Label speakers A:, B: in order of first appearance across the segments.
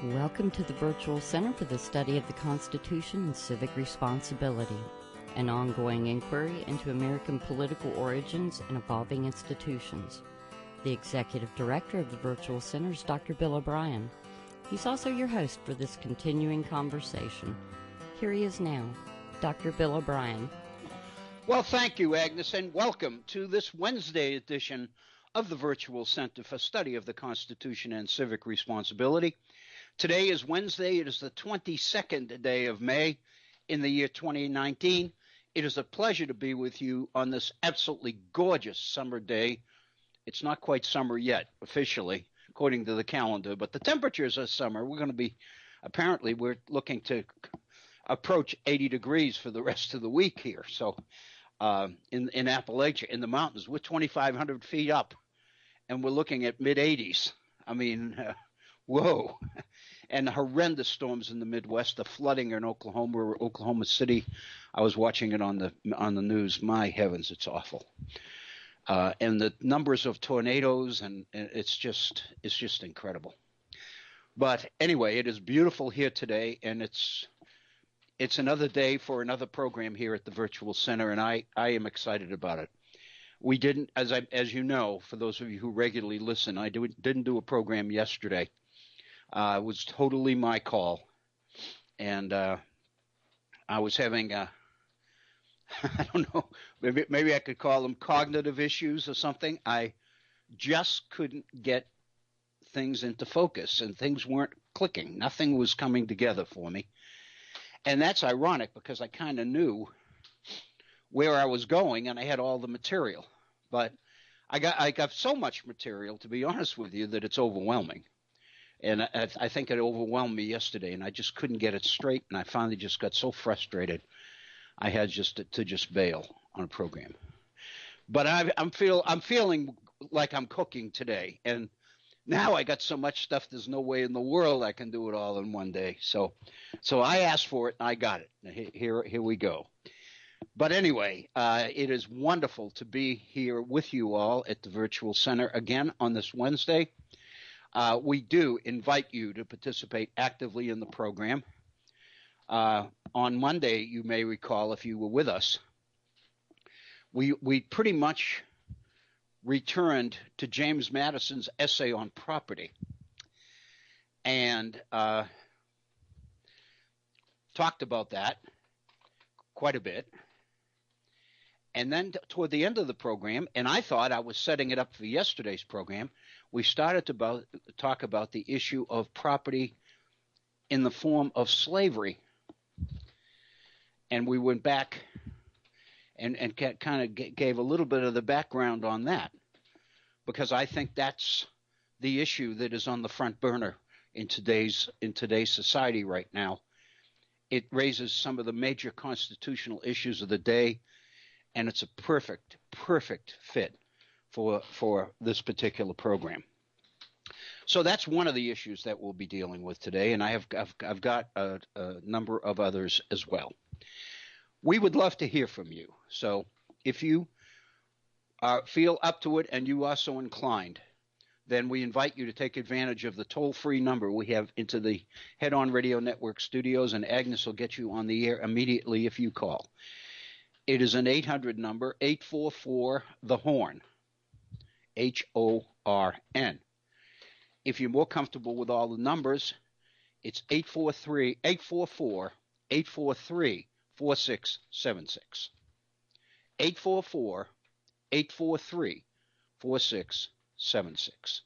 A: Welcome to the Virtual Center for the Study of the Constitution and Civic Responsibility, an ongoing inquiry into American political origins and evolving institutions. The Executive Director of the Virtual Center is Dr. Bill O'Brien. He's also your host for this continuing conversation. Here he is now, Dr. Bill O'Brien.
B: Well, thank you, Agnes, and welcome to this Wednesday edition of the Virtual Center for Study of the Constitution and Civic Responsibility. Today is Wednesday. It is the 22nd day of May in the year 2019. It is a pleasure to be with you on this absolutely gorgeous summer day. It's not quite summer yet, officially, according to the calendar, but the temperatures are summer. We're looking to approach 80 degrees for the rest of the week here. So in Appalachia, in the mountains, we're 2,500 feet up, and we're looking at mid-80s. Whoa. And horrendous storms in the Midwest, the flooding in Oklahoma City. I was watching it on the news. My heavens, it's awful. And the numbers of tornadoes, and it's just incredible. But anyway, it is beautiful here today, and it's another day for another program here at the Virtual Center, and I am excited about it. We didn't, as you know, for those of you who regularly listen, I didn't do a program yesterday. It was totally my call, and I was having I don't know, maybe I could call them cognitive issues or something. I just couldn't get things into focus, and things weren't clicking. Nothing was coming together for me, and that's ironic because I kind of knew where I was going, and I had all the material, but I got so much material, to be honest with you, that it's overwhelming. And I think it overwhelmed me yesterday, and I just couldn't get it straight, and I finally just got so frustrated I had to bail on a program. But I'm feeling like I'm cooking today, and now I got so much stuff there's no way in the world I can do it all in one day. So I asked for it, and I got it. Here we go. But anyway, it is wonderful to be here with you all at the Virtual Center again on this Wednesday. We do invite you to participate actively in the program. On Monday, you may recall, if you were with us, we pretty much returned to James Madison's essay on property and talked about that quite a bit. And then toward the end of the program, and I thought I was setting it up for yesterday's program, we started to talk about the issue of property in the form of slavery. And we went back and kind of gave a little bit of the background on that, because I think that's the issue that is on the front burner in today's society right now. It raises some of the major constitutional issues of the day, and it's a perfect fit for this particular program. So that's one of the issues that we'll be dealing with today, and I've got a number of others as well. We would love to hear from you. So if you feel up to it and you are so inclined, then we invite you to take advantage of the toll-free number we have into the Head On Radio Network studios, and Agnes will get you on the air immediately if you call. It is an 800 number, 844-THE-HORN, HORN. If you're more comfortable with all the numbers, it's 844-843-4676. 844-843-4676.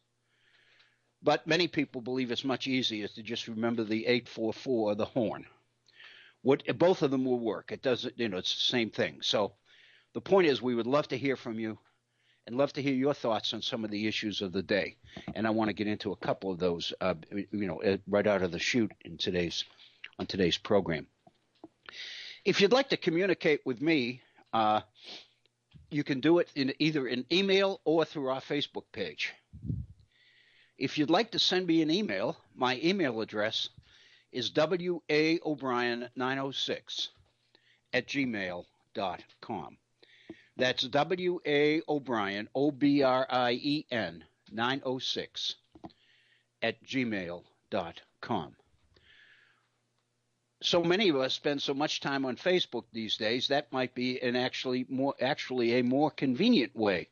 B: But many people believe it's much easier to just remember the 844, the horn. Both of them will work. It doesn't, it's the same thing. So the point is, we would love to hear from you and love to hear your thoughts on some of the issues of the day. And I want to get into a couple of those, right out of the chute on today's program. If you'd like to communicate with me, you can do it in either an email or through our Facebook page. If you'd like to send me an email, my email address is waobrien906@gmail.com. That's waobrien, OBRIEN 906 @gmail.com. facebook.com. So many of us spend so much time on Facebook these days, that might be actually a more convenient way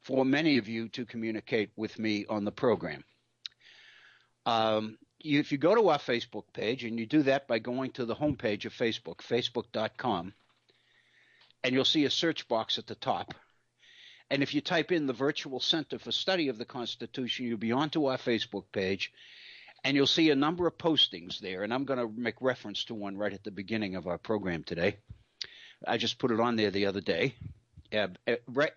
B: for many of you to communicate with me on the program. If you go to our Facebook page, and you do that by going to the homepage of Facebook, facebook.com, and you'll see a search box at the top. And if you type in the Virtual Center for Study of the Constitution, you'll be onto our Facebook page, and you'll see a number of postings there. And I'm going to make reference to one right at the beginning of our program today. I just put it on there the other day. Right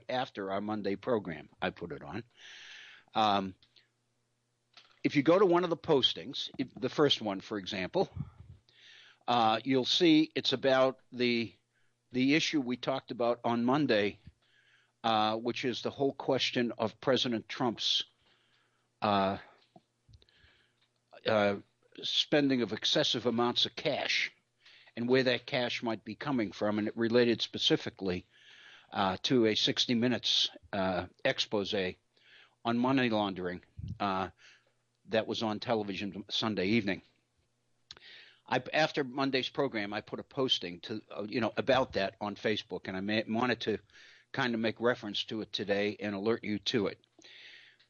B: after our Monday program, I put it on. If you go to one of the postings, the first one, for example, you'll see it's about the issue we talked about on Monday, which is the whole question of President Trump's spending of excessive amounts of cash and where that cash might be coming from. And it related specifically to a 60 Minutes expose on money laundering that was on television Sunday evening. After Monday's program, I put a posting about that on Facebook, and I wanted to kind of make reference to it today and alert you to it.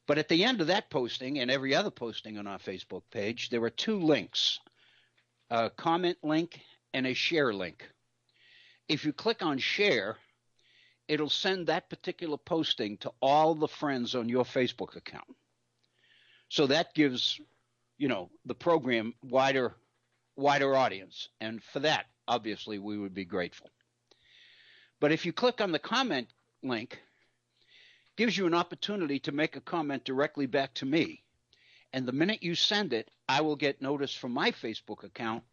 B: But at the end of that posting and every other posting on our Facebook page, there are two links, a comment link and a share link. If you click on share, it'll send that particular posting to all the friends on your Facebook account. So that gives, the program wider audience. And for that, obviously, we would be grateful. But if you click on the comment link, it gives you an opportunity to make a comment directly back to me. And the minute you send it, I will get notice from my Facebook account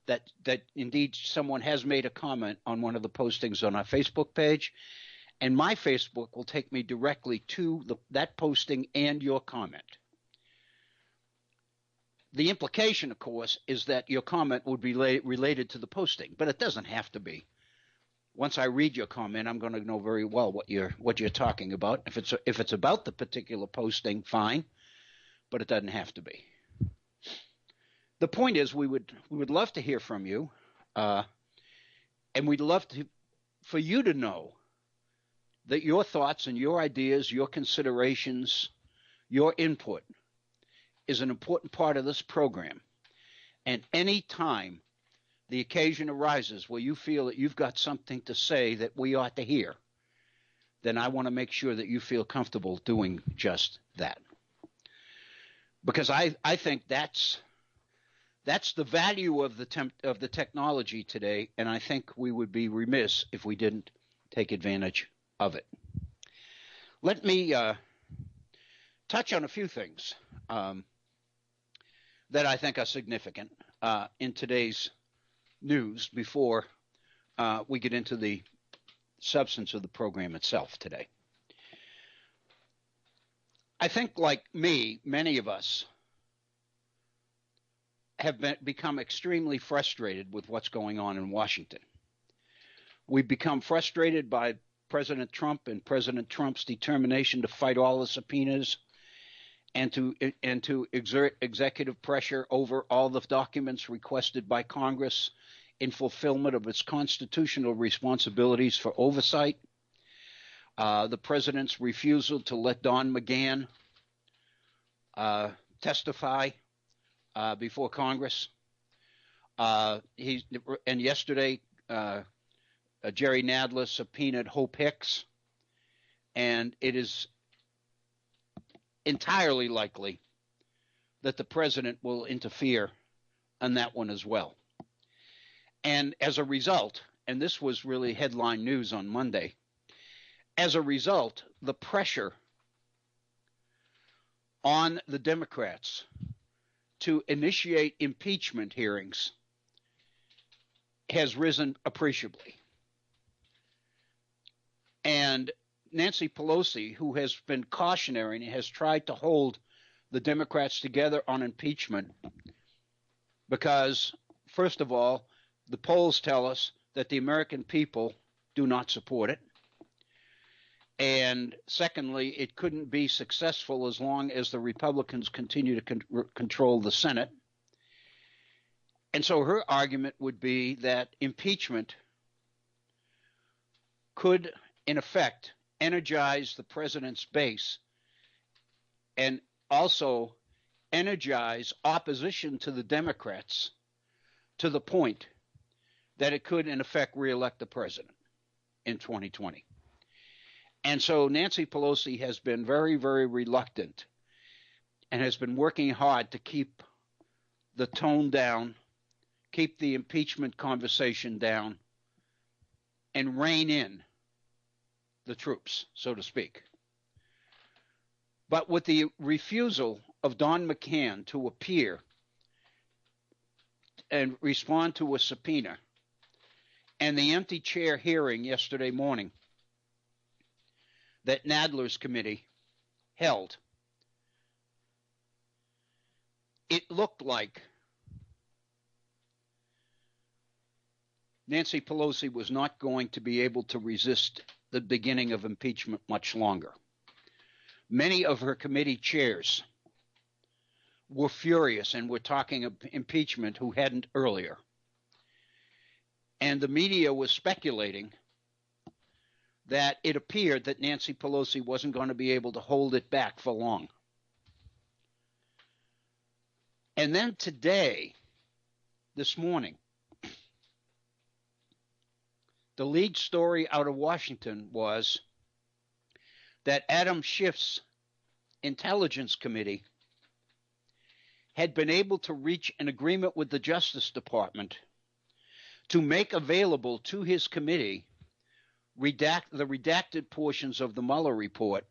B: that indeed someone has made a comment on one of the postings on our Facebook page. And my Facebook will take me directly to that posting and your comment. The implication, of course, is that your comment would be related to the posting, but it doesn't have to be. Once I read your comment, I'm going to know very well what you're talking about. If it's about the particular posting, fine, but it doesn't have to be. The point is, we would love to hear from you, and we'd love for you to know that your thoughts and your ideas, your considerations, your input is an important part of this program. And any time the occasion arises where you feel that you've got something to say that we ought to hear, then I want to make sure that you feel comfortable doing just that. Because I think that's the value of the technology today, and I think we would be remiss if we didn't take advantage of it. Let me touch on a few things that I think are significant in today's news before we get into the substance of the program itself today. I think, like me, many of us have become extremely frustrated with what's going on in Washington. We've become frustrated by President Trump and President Trump's determination to fight all the subpoenas and to exert executive pressure over all the documents requested by Congress in fulfillment of its constitutional responsibilities for oversight. The president's refusal to let Don McGahn testify before Congress. And yesterday, Jerry Nadler subpoenaed Hope Hicks, and it is entirely likely that the president will interfere on that one as well. And as a result, and this was really headline news on Monday, as a result, the pressure on the Democrats to initiate impeachment hearings has risen appreciably. And Nancy Pelosi, who has been cautionary and has tried to hold the Democrats together on impeachment because, first of all, the polls tell us that the American people do not support it. And secondly, it couldn't be successful as long as the Republicans continue to control the Senate. And so her argument would be that impeachment could, in effect, energize the president's base and also energize opposition to the Democrats to the point that it could, in effect, reelect the president in 2020. And so Nancy Pelosi has been very, very reluctant and has been working hard to keep the tone down, keep the impeachment conversation down, and rein in the troops, so to speak. But with the refusal of Don McGahn to appear and respond to a subpoena, and the empty chair hearing yesterday morning that Nadler's committee held, it looked like Nancy Pelosi was not going to be able to resist the beginning of impeachment much longer. Many of her committee chairs were furious and were talking of impeachment who hadn't earlier. And the media was speculating that it appeared that Nancy Pelosi wasn't going to be able to hold it back for long. And then today, this morning, the lead story out of Washington was that Adam Schiff's Intelligence Committee had been able to reach an agreement with the Justice Department to make available to his committee the redacted portions of the Mueller report,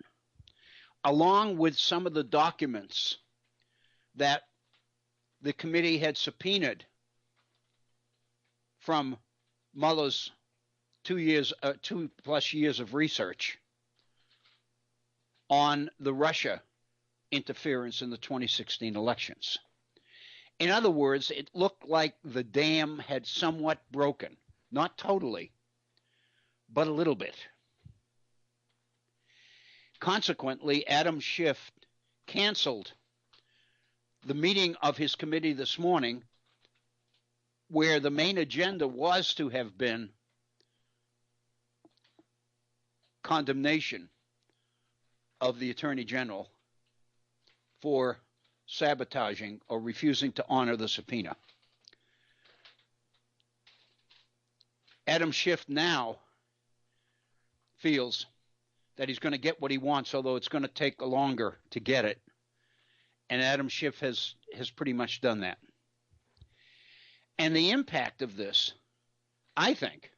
B: along with some of the documents that the committee had subpoenaed from Mueller's 2+ years of research on the Russia interference in the 2016 elections. In other words, it looked like the dam had somewhat broken, not totally, but a little bit. Consequently, Adam Schiff canceled the meeting of his committee this morning, where the main agenda was to have been condemnation of the Attorney General for sabotaging or refusing to honor the subpoena. Adam Schiff now feels that he's going to get what he wants, although it's going to take longer to get it. And Adam Schiff has pretty much done that. And the impact of this, I think,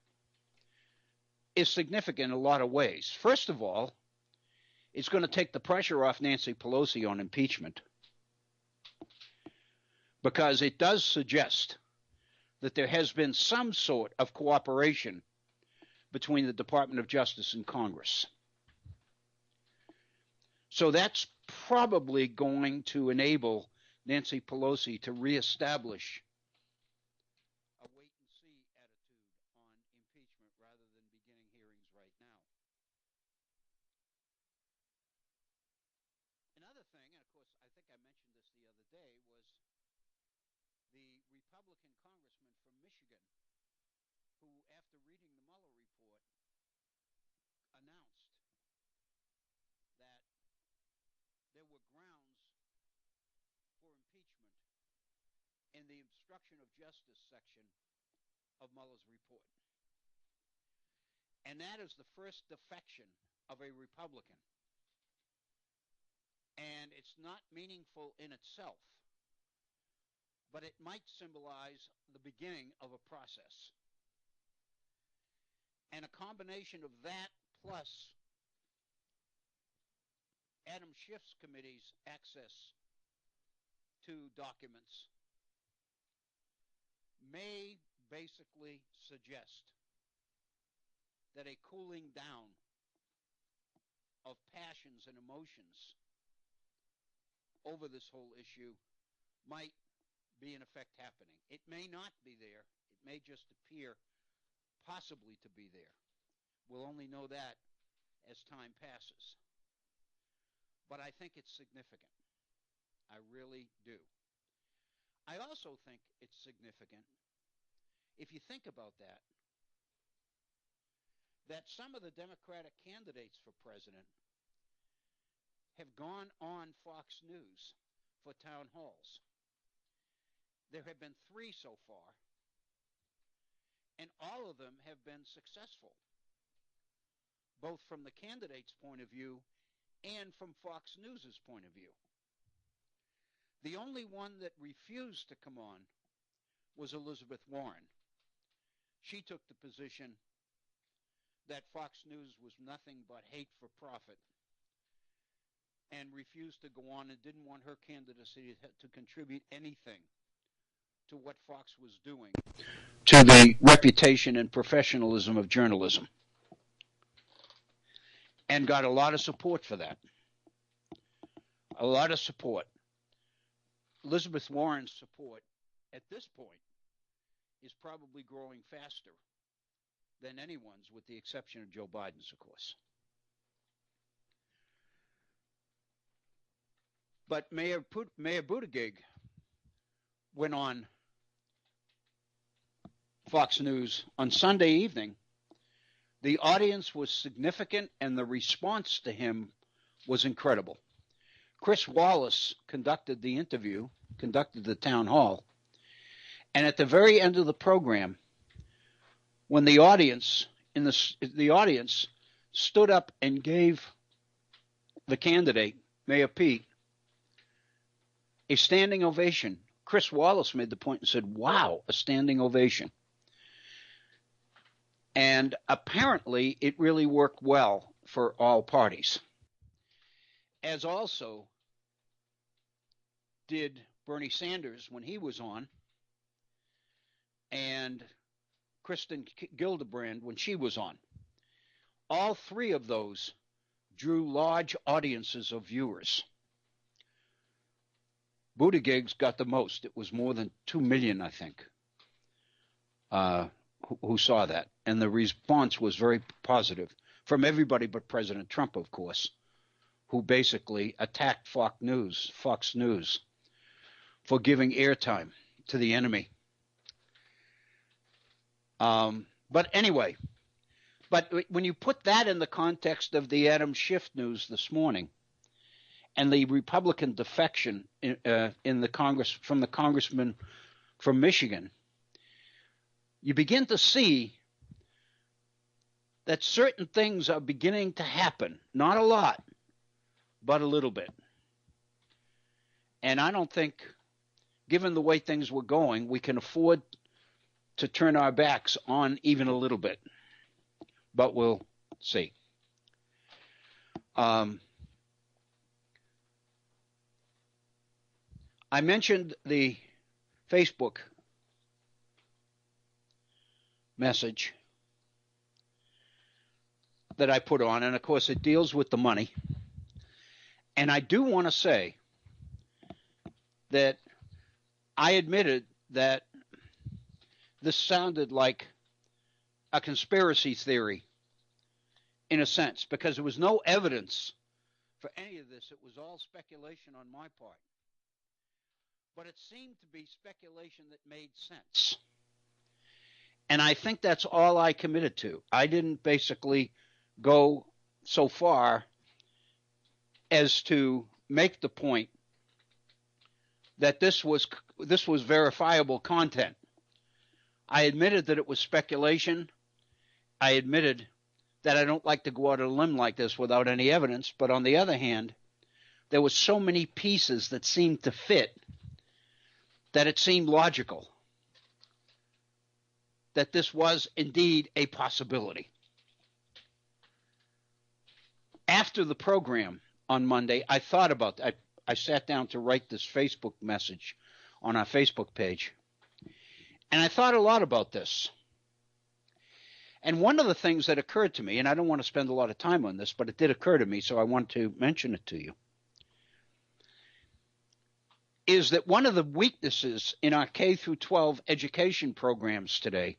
B: is significant in a lot of ways. First of all, it's going to take the pressure off Nancy Pelosi on impeachment, because it does suggest that there has been some sort of cooperation between the Department of Justice and Congress. So that's probably going to enable Nancy Pelosi to reestablish a wait-and-see attitude on impeachment rather than beginning hearings right now. Another thing, and of course I think I mentioned this the other day, was the Republican congressman from Michigan who, after reading the Mueller report, announced that there were grounds for impeachment in the obstruction of justice section of Mueller's report. And that is the first defection of a Republican. And it's not meaningful in itself, but it might symbolize the beginning of a process. And a combination of that plus Adam Schiff's committee's access to documents may basically suggest that a cooling down of passions and emotions over this whole issue might be in effect happening. It may not be there. It may just appear possibly to be there. We'll only know that as time passes. But I think it's significant. I really do. I also think it's significant, if you think about that, that some of the Democratic candidates for president have gone on Fox News for town halls. There have been 3 so far, and all of them have been successful, both from the candidate's point of view and from Fox News's point of view. The only one that refused to come on was Elizabeth Warren. She took the position that Fox News was nothing but hate for profit and refused to go on and didn't want her candidacy to contribute anything to what Fox was doing to the reputation and professionalism of journalism, and got a lot of support for that. A lot of support. Elizabeth Warren's support at this point is probably growing faster than anyone's, with the exception of Joe Biden's, of course. But Mayor Buttigieg went on Fox News on Sunday evening. The audience was significant, and the response to him was incredible. Chris Wallace conducted the town hall, and at the very end of the program, when the audience stood up and gave the candidate, Mayor Pete, a standing ovation, Chris Wallace made the point and said, "Wow, a standing ovation." And apparently it really worked well for all parties, as also did Bernie Sanders when he was on, and Kristen Gillibrand when she was on. All 3 of those drew large audiences of viewers. Buttigieg's got the most. It was more than 2 million, I think, who saw that. And the response was very positive from everybody but President Trump, of course, who basically attacked Fox News for giving airtime to the enemy. But anyway, when you put that in the context of the Adam Schiff news this morning and the Republican defection in the Congress from the congressman from Michigan, you begin to see that certain things are beginning to happen. Not a lot, but a little bit. And I don't think, given the way things were going, we can afford to turn our backs on even a little bit. But we'll see. I mentioned the Facebook message that I put on, and of course it deals with the money. And I do want to say that I admitted that this sounded like a conspiracy theory in a sense, because there was no evidence for any of this. It was all speculation on my part. But it seemed to be speculation that made sense. And I think that's all I committed to. I didn't basically go so far as to make the point that this was verifiable content. I admitted that it was speculation. I admitted that I don't like to go out on a limb like this without any evidence. But on the other hand, there were so many pieces that seemed to fit that it seemed logical that this was indeed a possibility. After the program on Monday, I thought about that. I sat down to write this Facebook message on our Facebook page. And I thought a lot about this. And one of the things that occurred to me, and I don't want to spend a lot of time on this, but it did occur to me, so I want to mention it to you, is that one of the weaknesses in our K through 12 education programs today,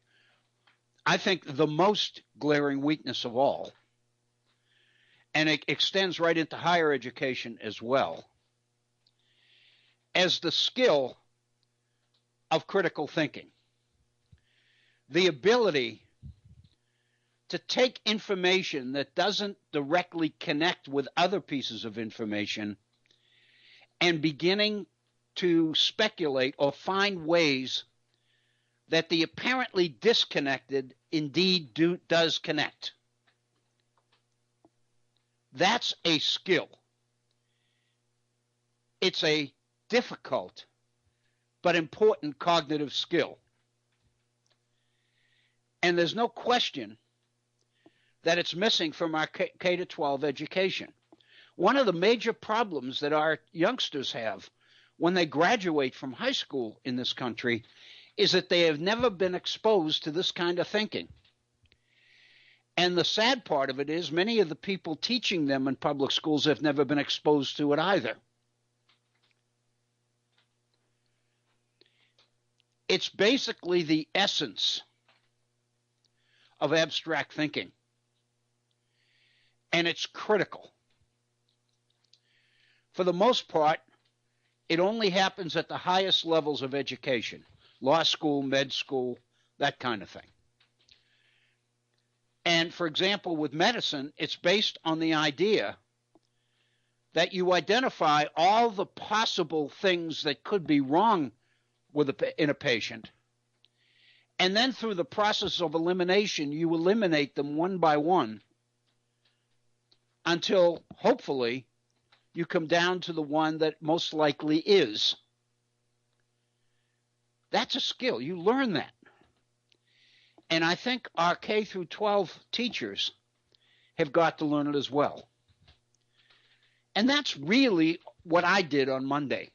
B: I think the most glaring weakness of all, and it extends right into higher education as well, as the skill of critical thinking. The ability to take information that doesn't directly connect with other pieces of information and beginning to speculate or find ways that the apparently disconnected indeed does connect. That's a skill. It's a difficult but important cognitive skill. And there's no question that it's missing from our K-12 education. One of the major problems that our youngsters have when they graduate from high school in this country is that they have never been exposed to this kind of thinking. And the sad part of it is many of the people teaching them in public schools have never been exposed to it either. It's basically the essence of abstract thinking. And it's critical. For the most part, it only happens at the highest levels of education, law school, med school, that kind of thing. And for example, with medicine, it's based on the idea that you identify all the possible things that could be wrong in a patient, and then through the process of elimination, you eliminate them one by one until, hopefully, you come down to the one that most likely is. That's a skill. You learn that. And I think our K through 12 teachers have got to learn it as well. And that's really what I did on Monday,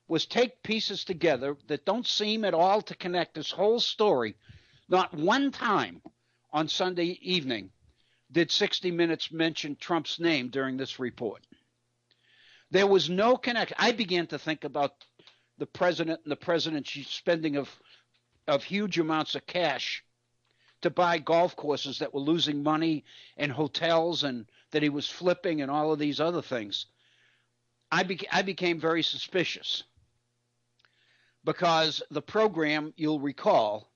B: was take pieces together that don't seem at all to connect this whole story. Not one time on Sunday evening did 60 Minutes mention Trump's name during this report. There was no connection. I began to think about the president and the president's spending of huge amounts of cash to buy golf courses that were losing money and hotels, and that he was flipping and all of these other things. I became very suspicious, because the program, you'll recall,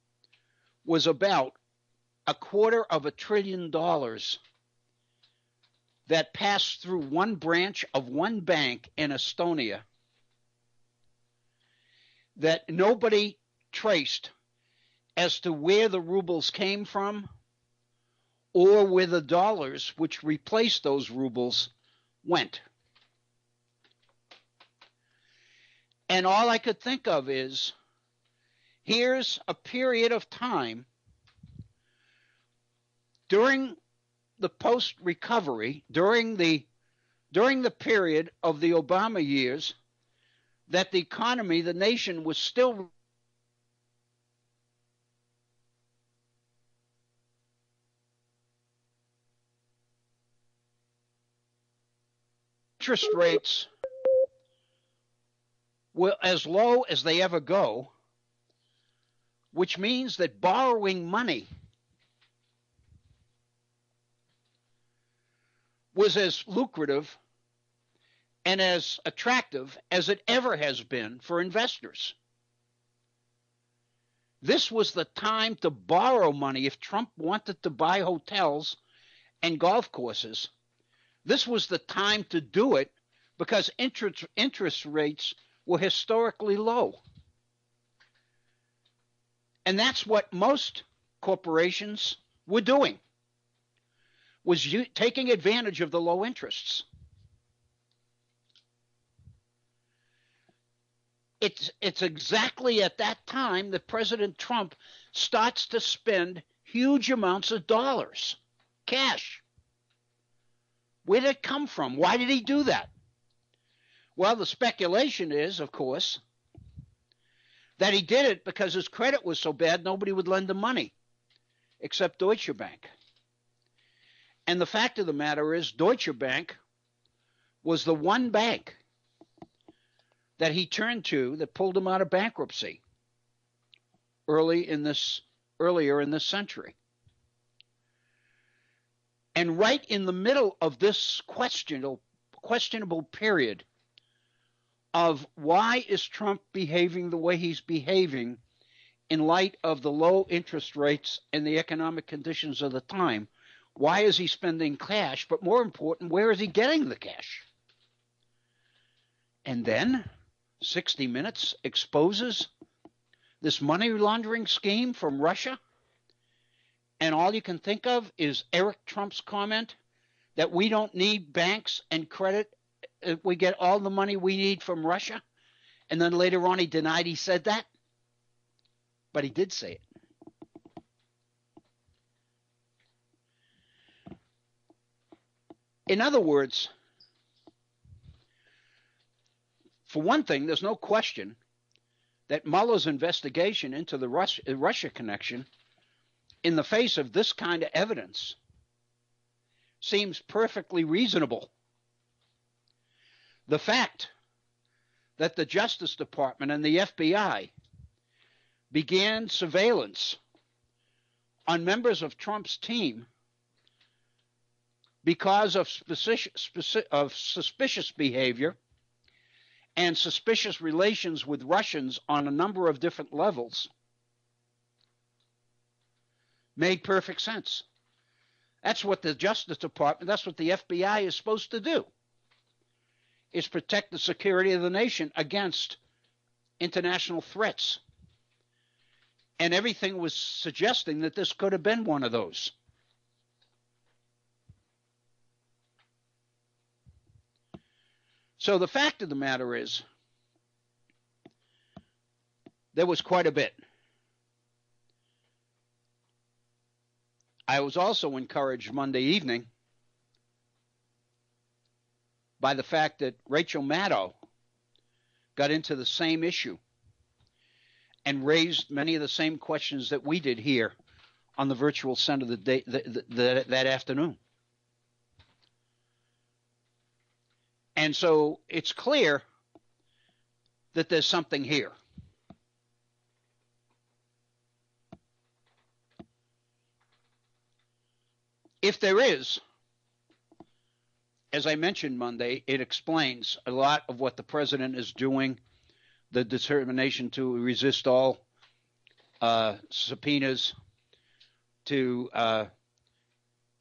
B: was about $250 billion that passed through one branch of one bank in Estonia that nobody traced as to where the rubles came from or where the dollars which replaced those rubles went. And all I could think of is, here's a period of time during the post-recovery, during the period of the Obama years, that the economy, the nation, was still interest rates were as low as they ever go, which means that borrowing money was as lucrative and as attractive as it ever has been for investors. This was the time to borrow money. If Trump wanted to buy hotels and golf courses, this was the time to do it, because interest rates were historically low. And that's what most corporations were doing, was taking advantage of the low interests. It's exactly at that time that President Trump starts to spend huge amounts of dollars, cash. Where did it come from? Why did he do that? Well, the speculation is, of course, that he did it because his credit was so bad nobody would lend him money except Deutsche Bank. And the fact of the matter is, Deutsche Bank was the one bank that he turned to that pulled him out of bankruptcy earlier in this century. And right in the middle of this questionable period of why is Trump behaving the way he's behaving in light of the low interest rates and the economic conditions of the time, why is he spending cash? But more important, where is he getting the cash? And then 60 Minutes exposes this money laundering scheme from Russia. And all you can think of is Eric Trump's comment that we don't need banks and credit. We get all the money we need from Russia. And then later on, he denied he said that. But he did say it. In other words, for one thing, there's no question that Mueller's investigation into the Russia connection, in the face of this kind of evidence, seems perfectly reasonable. The fact that the Justice Department and the FBI began surveillance on members of Trump's team because of suspicious behavior and suspicious relations with Russians on a number of different levels made perfect sense. That's what the Justice Department, that's what the FBI is supposed to do, is protect the security of the nation against international threats. And everything was suggesting that this could have been one of those. So the fact of the matter is, there was quite a bit. I was also encouraged Monday evening by the fact that Rachel Maddow got into the same issue and raised many of the same questions that we did here on the virtual center that afternoon. And so it's clear that there's something here. If there is, as I mentioned Monday, it explains a lot of what the president is doing, the determination to resist all subpoenas, to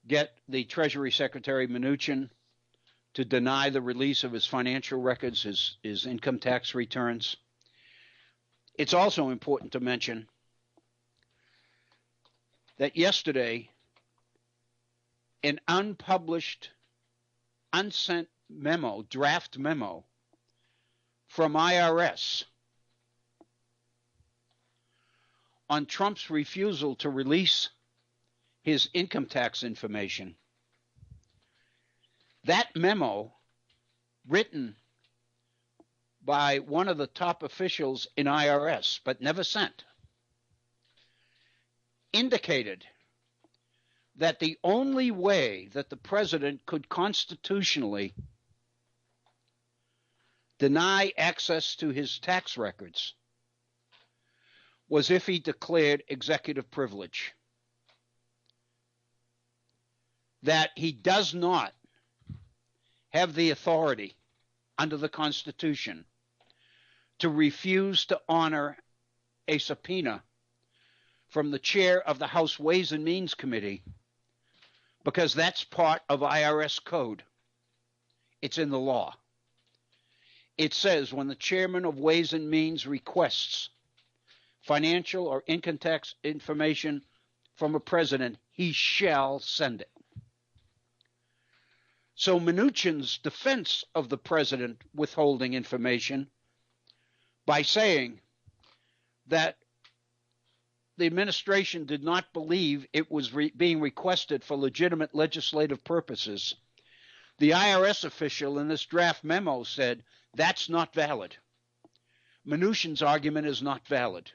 B: get the Treasury Secretary Mnuchin to deny the release of his financial records, his income tax returns. It's also important to mention that yesterday, an unpublished, unsent memo, draft memo from IRS on Trump's refusal to release his income tax information. That memo, written by one of the top officials in IRS, but never sent, indicated that the only way that the president could constitutionally deny access to his tax records was if he declared executive privilege. That he does not have the authority under the Constitution to refuse to honor a subpoena from the chair of the House Ways and Means Committee, because that's part of IRS code. It's in the law. It says when the chairman of Ways and Means requests financial or income tax information from a president, he shall send it. So Mnuchin's defense of the president withholding information by saying that the administration did not believe it was being requested for legitimate legislative purposes, the IRS official in this draft memo said that's not valid. Mnuchin's argument is not valid.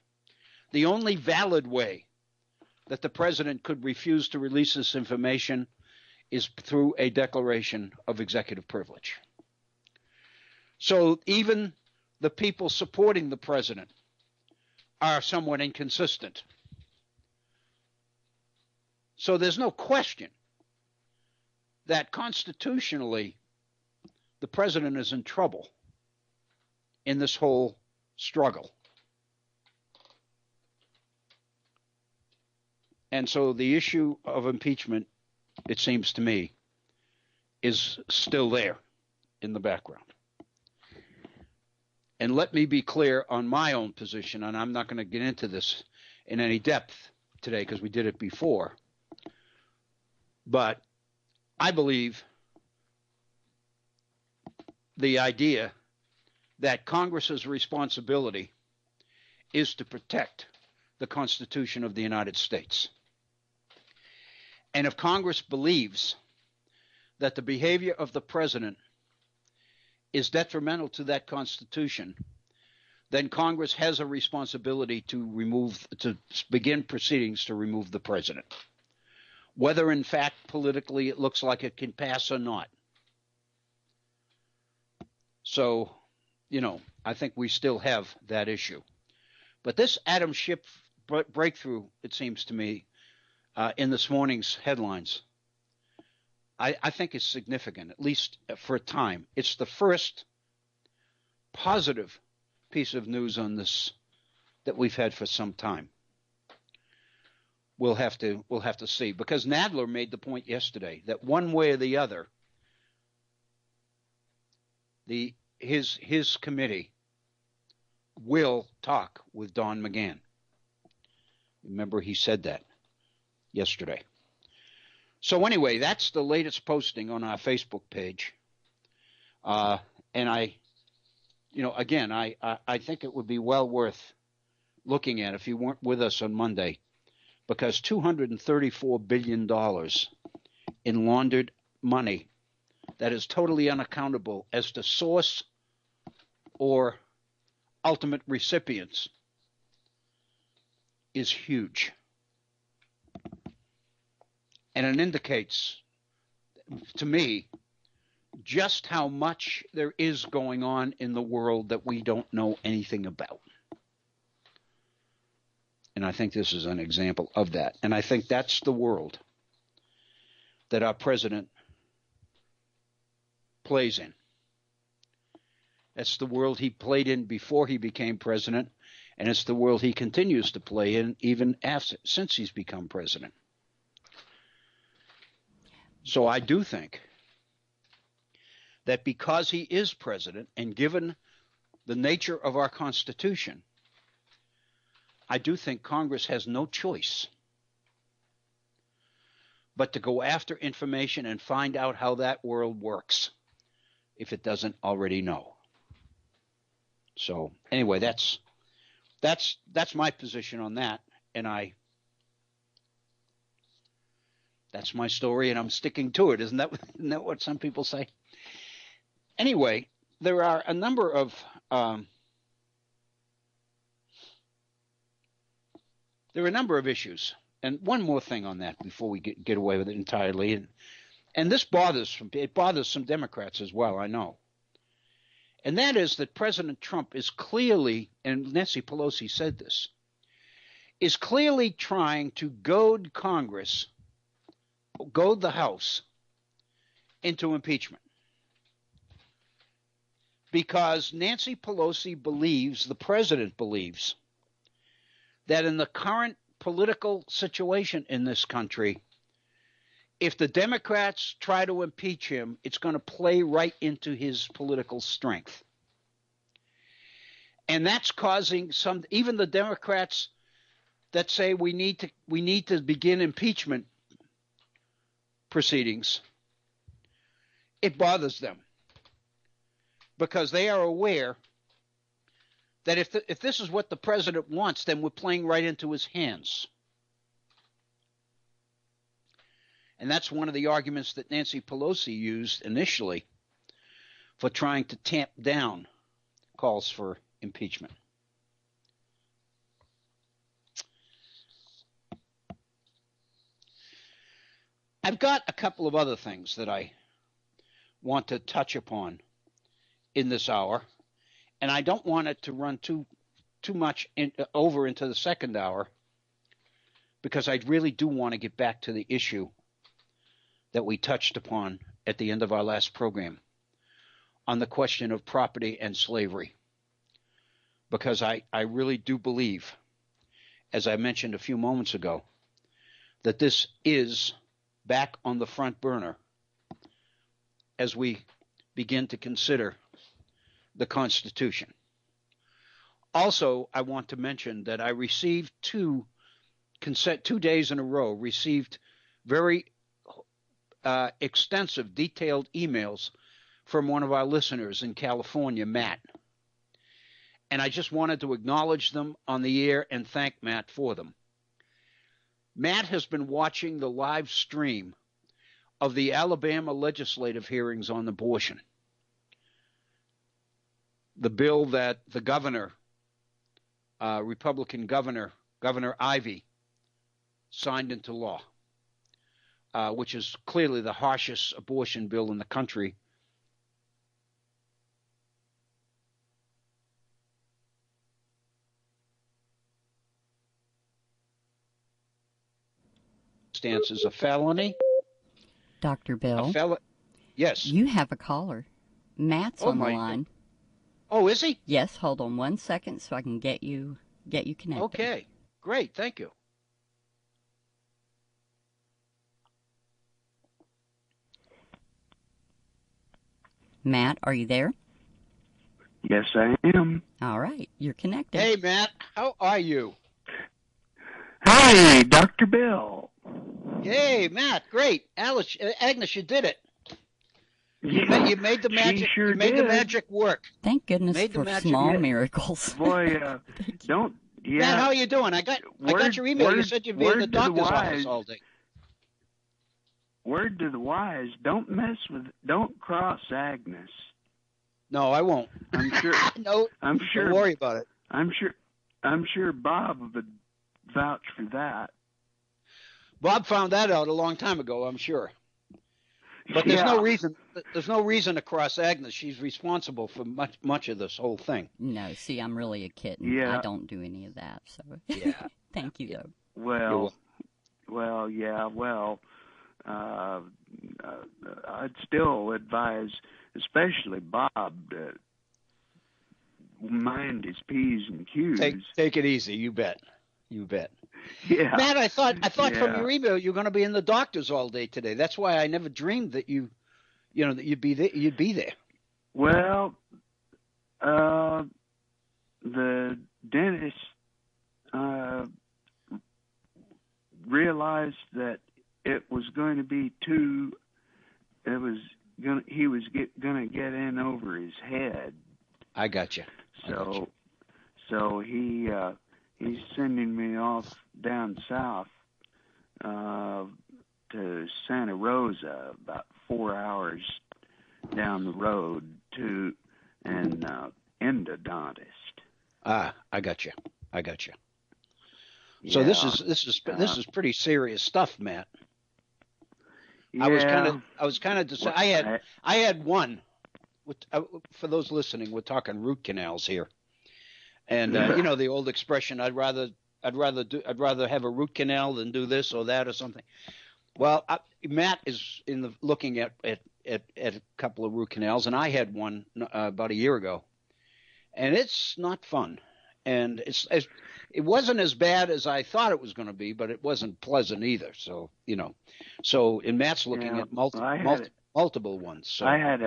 B: The only valid way that the president could refuse to release this information is through a declaration of executive privilege. So even the people supporting the president are somewhat inconsistent. So there's no question that constitutionally the president is in trouble in this whole struggle. And so the issue of impeachment, it seems to me, is still there in the background. And let me be clear on my own position, and I'm not going to get into this in any depth today because we did it before. But I believe the idea that Congress's responsibility is to protect the Constitution of the United States. And if Congress believes that the behavior of the president is detrimental to that Constitution, then Congress has a responsibility to begin proceedings to remove the president, whether in fact politically it looks like it can pass or not. So, I think we still have that issue. But this Adam Schiff breakthrough, it seems to me, in this morning's headlines, I think is significant, at least for a time. It's the first positive piece of news on this that we've had for some time. We'll have to see, because Nadler made the point yesterday that one way or the other, his committee will talk with Don McGahn. Remember, he said that yesterday. So anyway, that's the latest posting on our Facebook page. And I think it would be well worth looking at if you weren't with us on Monday, because $234 billion in laundered money that is totally unaccountable as to source or ultimate recipients is huge. And it indicates to me just how much there is going on in the world that we don't know anything about. And I think this is an example of that. And I think that's the world that our president plays in. That's the world he played in before he became president, and it's the world he continues to play in even since he's become president. So I do think that because he is president, and given the nature of our Constitution, I do think Congress has no choice but to go after information and find out how that world works, if it doesn't already know. So anyway, that's my position on that, and that's my story, and I'm sticking to it. Isn't that what some people say? Anyway, there are a number of issues, and one more thing on that before we get away with it entirely, and this bothers some Democrats as well, I know. And that is that President Trump is clearly, and Nancy Pelosi said this, is clearly trying to goad the House into impeachment. Because Nancy Pelosi believes, the president believes, that in the current political situation in this country, if the Democrats try to impeach him, it's going to play right into his political strength. And that's causing even the Democrats that say we need to begin impeachment proceedings, it bothers them, because they are aware that if this is what the president wants, then we're playing right into his hands. And that's one of the arguments that Nancy Pelosi used initially for trying to tamp down calls for impeachment. I've got a couple of other things that I want to touch upon in this hour, and I don't want it to run too much over into the second hour, because I really do want to get back to the issue that we touched upon at the end of our last program on the question of property and slavery. Because I really do believe, as I mentioned a few moments ago, that this is back on the front burner as we begin to consider the Constitution. Also, I want to mention that I received two days in a row, received very extensive, detailed emails from one of our listeners in California, Matt. And I just wanted to acknowledge them on the air and thank Matt for them. Matt has been watching the live stream of the Alabama legislative hearings on abortion. The bill that the governor, Republican Governor Ivey, signed into law, which is clearly the harshest abortion bill in the country. Stance is a felony.
A: Dr. Bill.
B: Yes.
A: You have a caller. Matt's on the line.
B: Oh, is he?
A: Yes, hold on 1 second so I can get you connected.
B: Okay, great, thank you.
A: Matt, are you there?
C: Yes, I am.
A: All right, you're connected.
B: Hey, Matt, how are you?
C: Hi, Dr. Bill.
B: Hey, Matt, great. Agnes, you did it. You made the magic.
C: Sure
B: you made
C: did.
B: the magic work.
A: Thank goodness for small miracles.
C: Boy, don't. Yeah.
B: Matt, how are you doing? I got your email. You said you'd be in the doctor's office all day.
C: Word to the wise: don't cross Agnes.
B: No, I won't.
C: I'm sure.
B: No,
C: I'm sure.
B: Don't worry about it.
C: I'm sure Bob would vouch for that.
B: Bob found that out a long time ago, I'm sure. But there's no reason. There's no reason to cross Agnes. She's responsible for much of this whole thing.
A: No, see, I'm really a kitten.
C: Yeah.
A: I don't do any of that. So
B: yeah.
A: Thank you, though.
C: Well, I'd still advise, especially Bob, to mind his P's and Q's.
B: Take it easy. You bet.
C: Yeah.
B: Matt, I thought from your email you're going to be in the doctor's all day today. That's why I never dreamed that you'd be there.
C: Well, the dentist realized that it was going to be he was going to get in over his head.
B: I got you.
C: So he's sending me off down south to Santa Rosa, about 4 hours down the road, to an endodontist.
B: I got you. So this is pretty serious stuff, Matt.
C: Yeah.
B: I was kind of I had one. For those listening, we're talking root canals here, and the old expression, I'd rather have a root canal than do this or that or something. Well, Matt is looking at a couple of root canals, and I had one about a year ago, and it's not fun, and it wasn't as bad as I thought it was going to be, but it wasn't pleasant either. So and Matt's looking at multiple ones. So
C: I had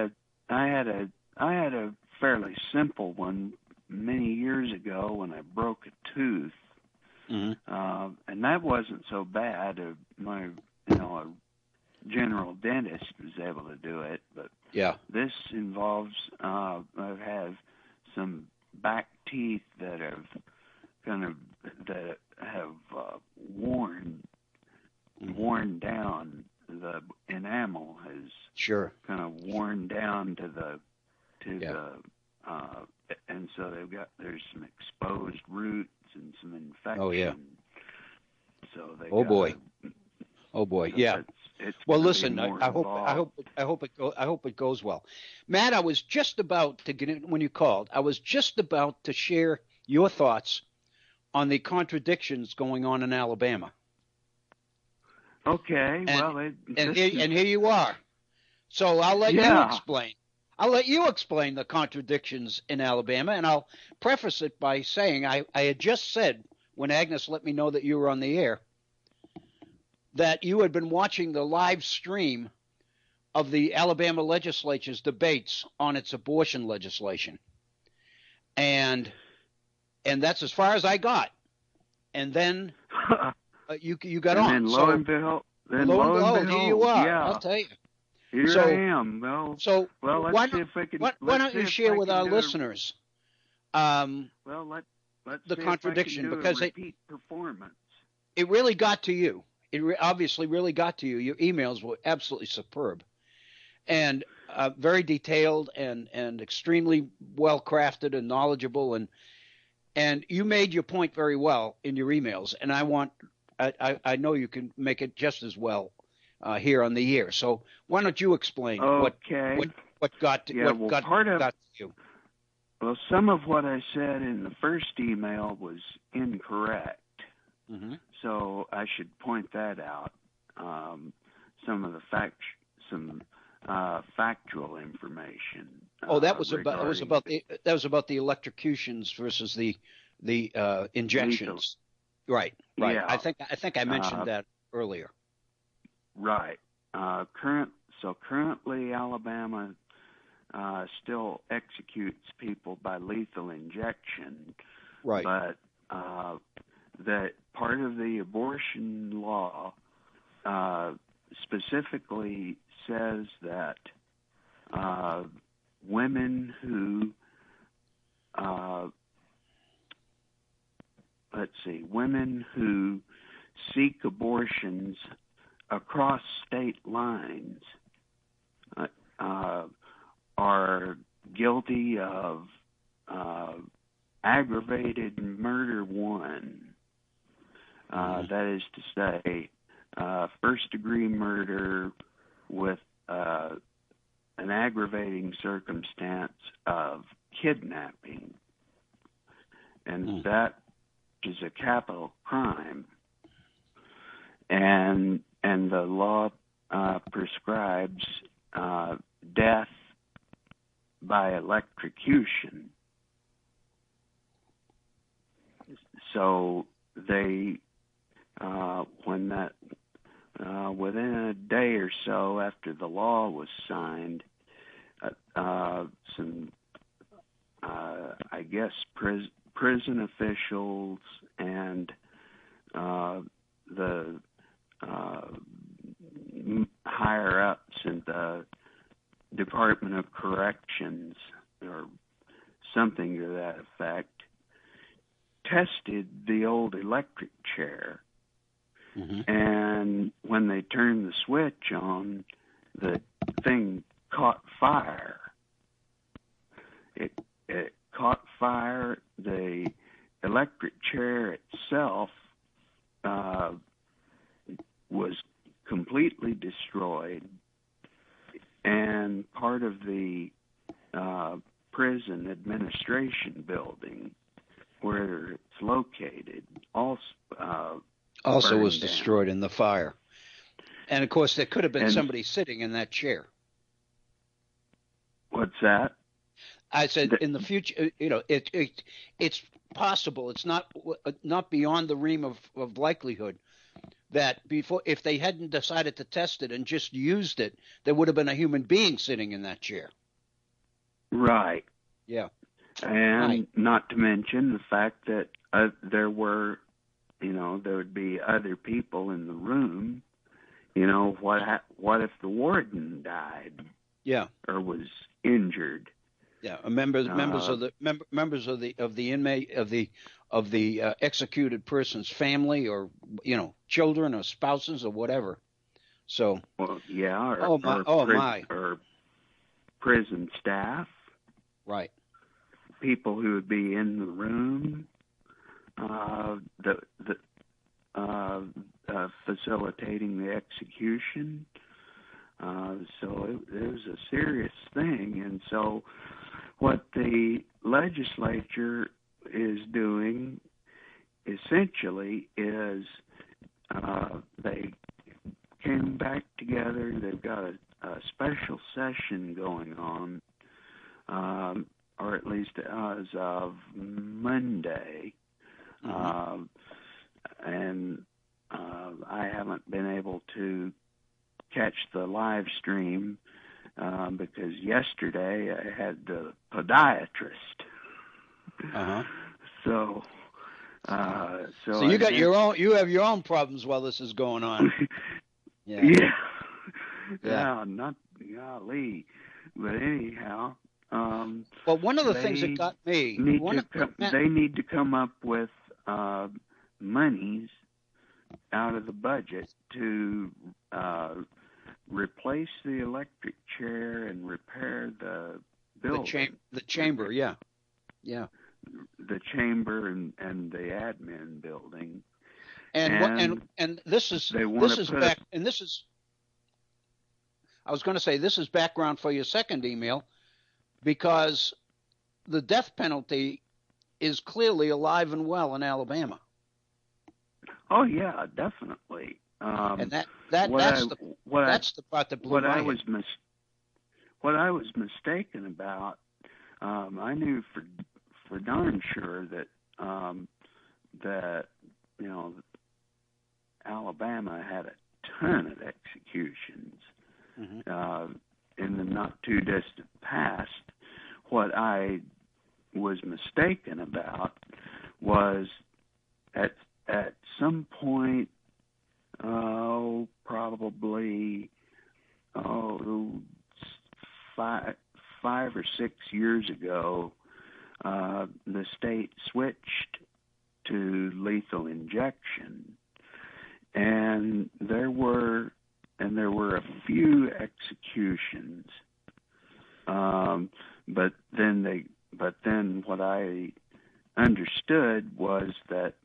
C: a fairly simple one many years ago when I broke a tooth, and that wasn't so bad. My a general dentist was able to do it, but this involves I have some back teeth that have worn down. The enamel has kind of worn down and so there's some exposed roots and some infection.
B: Oh yeah.
C: So they.
B: Oh boy. Yeah. Well, listen. I hope it goes well. Matt, I was just about to get in when you called. I was just about to share your thoughts on the contradictions going on in Alabama.
C: Okay.
B: And here you are. So I'll let you explain. I'll let you explain the contradictions in Alabama, and I'll preface it by saying I had just said, when Agnes let me know that you were on the air, that you had been watching the live stream of the Alabama legislature's debates on its abortion legislation. And that's as far as I got. And then you got on.
C: And then lo and behold,
B: here you are.
C: Yeah.
B: I'll tell you.
C: Here I am.
B: Let's
C: why
B: don't you share with our listeners
C: let's
B: the contradiction, because
C: repeat performance.
B: It really got to you. It obviously really got to you. Your emails were absolutely superb and very detailed and extremely well crafted and knowledgeable, and you made your point very well in your emails. And I know you can make it just as well here on the air. So why don't you explain what got to you?
C: Well, some of what I said in the first email was incorrect.
B: Mm-hmm.
C: So I should point that out. Some of the factual information.
B: That was about the electrocutions versus the injections. Right.
C: Yeah.
B: I think I mentioned that earlier.
C: Right. Currently, Alabama still executes people by lethal injection.
B: Right.
C: But that part of the abortion law specifically says that women who seek abortions across state lines are guilty of aggravated murder 1. That is to say, first-degree murder with an aggravating circumstance of kidnapping, and that is a capital crime. And the law prescribes death by electrocution. So they, within a day or so after the law was signed, some, I guess, prison officials and the higher ups in the Department of Corrections or something to that effect tested the old electric chair.
B: Mm-hmm.
C: And when they turned the switch on, the thing caught fire. It caught fire. The electric chair itself was completely destroyed, and part of the prison administration building where it's located also
B: was destroyed in the fire. And of course, there could have been somebody sitting in that chair.
C: What's that?
B: I said, in the future, it's possible. It's not beyond the realm of likelihood that if they hadn't decided to test it and just used it, there would have been a human being sitting in that chair.
C: Right.
B: Yeah.
C: And not to mention the fact that there would be other people in the room. What if the warden died?
B: Yeah.
C: Or was injured?
B: Yeah, members of the inmate of the executed person's family, or children or spouses or whatever. So.
C: Well, yeah.
B: Or
C: prison staff.
B: Right.
C: People who would be in the room, facilitating the execution. So it was a serious thing, and so what the legislature is doing essentially is they getting back together. They've got a special session going on, or at least as of Monday. And I haven't been able to catch the live stream because yesterday I had the podiatrist. So
B: you got you have your own problems while this is going on.
C: Yeah, not golly, but anyhow.
B: Well, one of the things that got me,
C: they need to come up with monies out of the budget to replace the electric chair and repair the building.
B: The chamber, yeah.
C: The chamber and the admin building.
B: And this is I was going to say this is background for your second email, because the death penalty is clearly alive and well in Alabama.
C: Oh yeah, definitely.
B: And that's the part that blew my head.
C: What I was mistaken about, I knew for darn sure that Alabama had a ton of executions in the not too distant past. What I was mistaken about was at some point, probably 5 or 6 years ago, the state switched to lethal injection, and there were a few executions, but then what I understood was that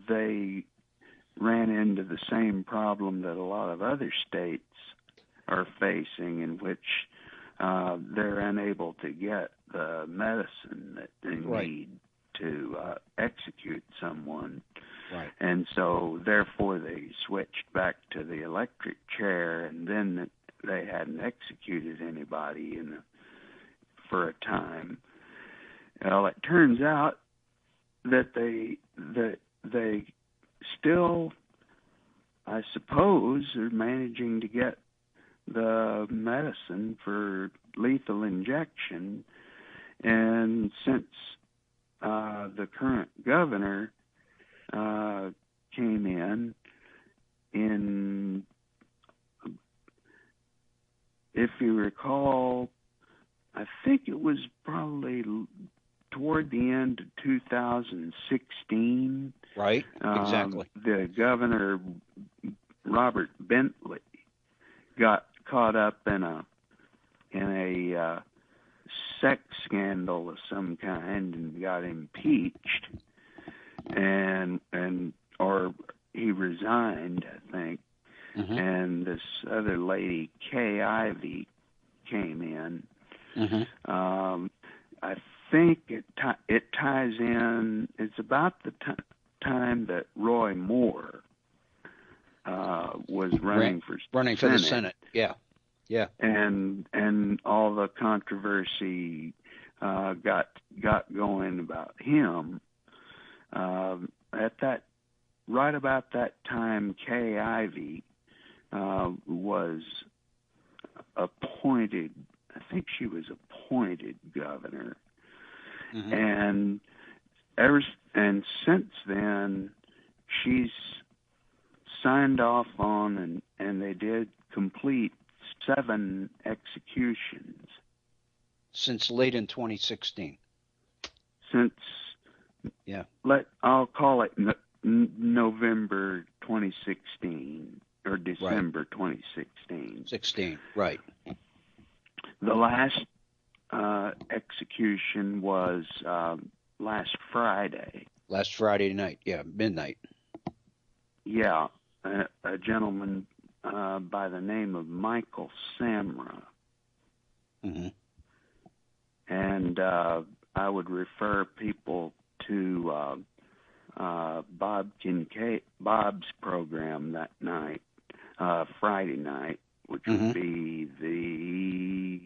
C: they ran into the same problem that a lot of other states are facing, in which they're unable to get the medicine that they need to execute someone.
B: Right.
C: And so, therefore, they switched back to the electric chair, and then they hadn't executed anybody for a time. Well, it turns out that they still, I suppose, are managing to get the medicine for lethal injection, and since the current governor came in, if you recall, I think it was probably toward the end of 2016.
B: Right, exactly.
C: The governor, Robert Bentley, got caught up in a sex scandal of some kind and got impeached, or he resigned, I think. And this other lady, Kay Ivey, came in. I think it ties in. It's about the time that Roy Moore was running for
B: the Senate. Yeah.
C: And all the controversy got going about him. Right about that time, Kay Ivey was appointed. I think she was appointed governor, and since then, she's signed off on and they did complete 7 executions
B: since late in 2016.
C: I'll call it November 2016 or December 2016.
B: 16, right.
C: The last execution was last Friday.
B: Last Friday night, midnight.
C: Yeah, a gentleman by the name of Michael Samra. And I would refer people to Bob's program that night. Friday night, which would be the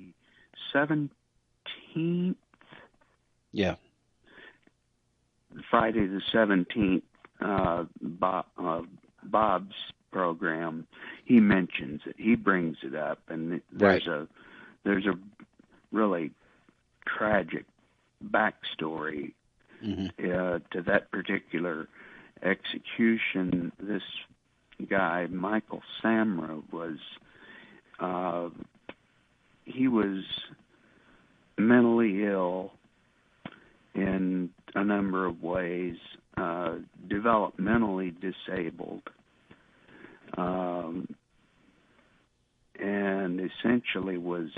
C: 17th.
B: Yeah.
C: Friday the 17th, Bob's program, he mentions it. He brings it up, and there's a really tragic backstory to that particular execution. This guy, Michael Samra, was mentally ill in a number of ways, developmentally disabled, and essentially was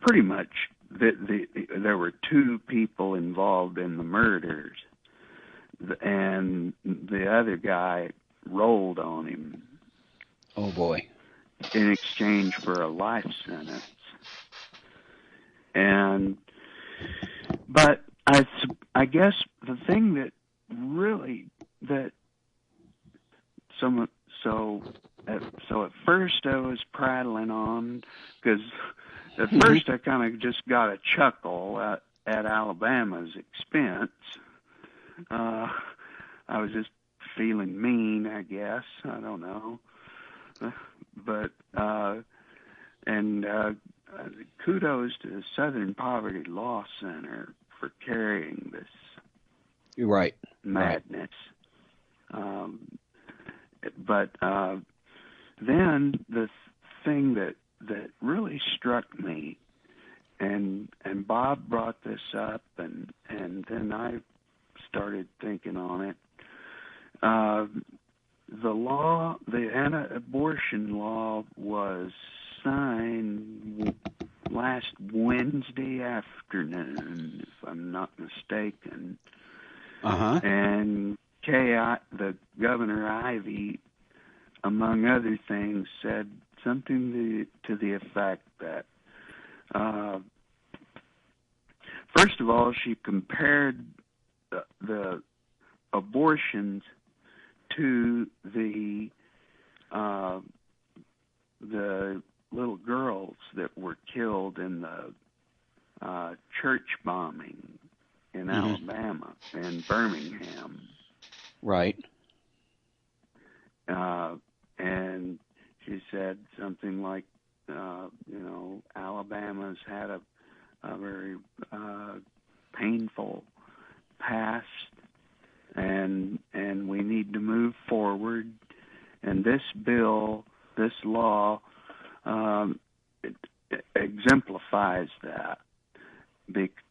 C: pretty much there were two people involved in the murders, and the other guy rolled on him.
B: Oh boy!
C: In exchange for a life sentence. But I guess the thing that really so at first I was prattling on, because at first I kind of just got a chuckle at Alabama's expense. I was just feeling mean, I guess. I don't know. But kudos to the Southern Poverty Law Center for carrying this madness. But then the thing that really struck me, and Bob brought this up, and then I started thinking on it. The anti-abortion law was signed last Wednesday afternoon, if I'm not mistaken. And the Governor Ivey, among other things, said something to the effect that, first of all, she compared the abortions to the little girls that were killed in the church bombing in Alabama and Birmingham.
B: Right.
C: And she said something like, Alabama's had a very painful past, and we need to move forward. And this bill, this law, it exemplifies that.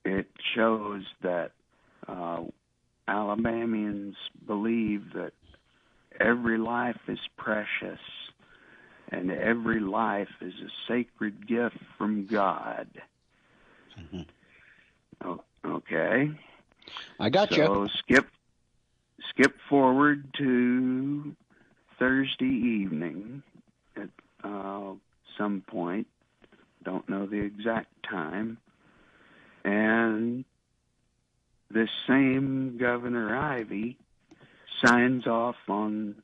C: It shows that Alabamians believe that every life is precious and every life is a sacred gift from God. Okay.
B: I got you.
C: So skip forward to Thursday evening at some point. Don't know the exact time. And this same Governor Ivey signs off on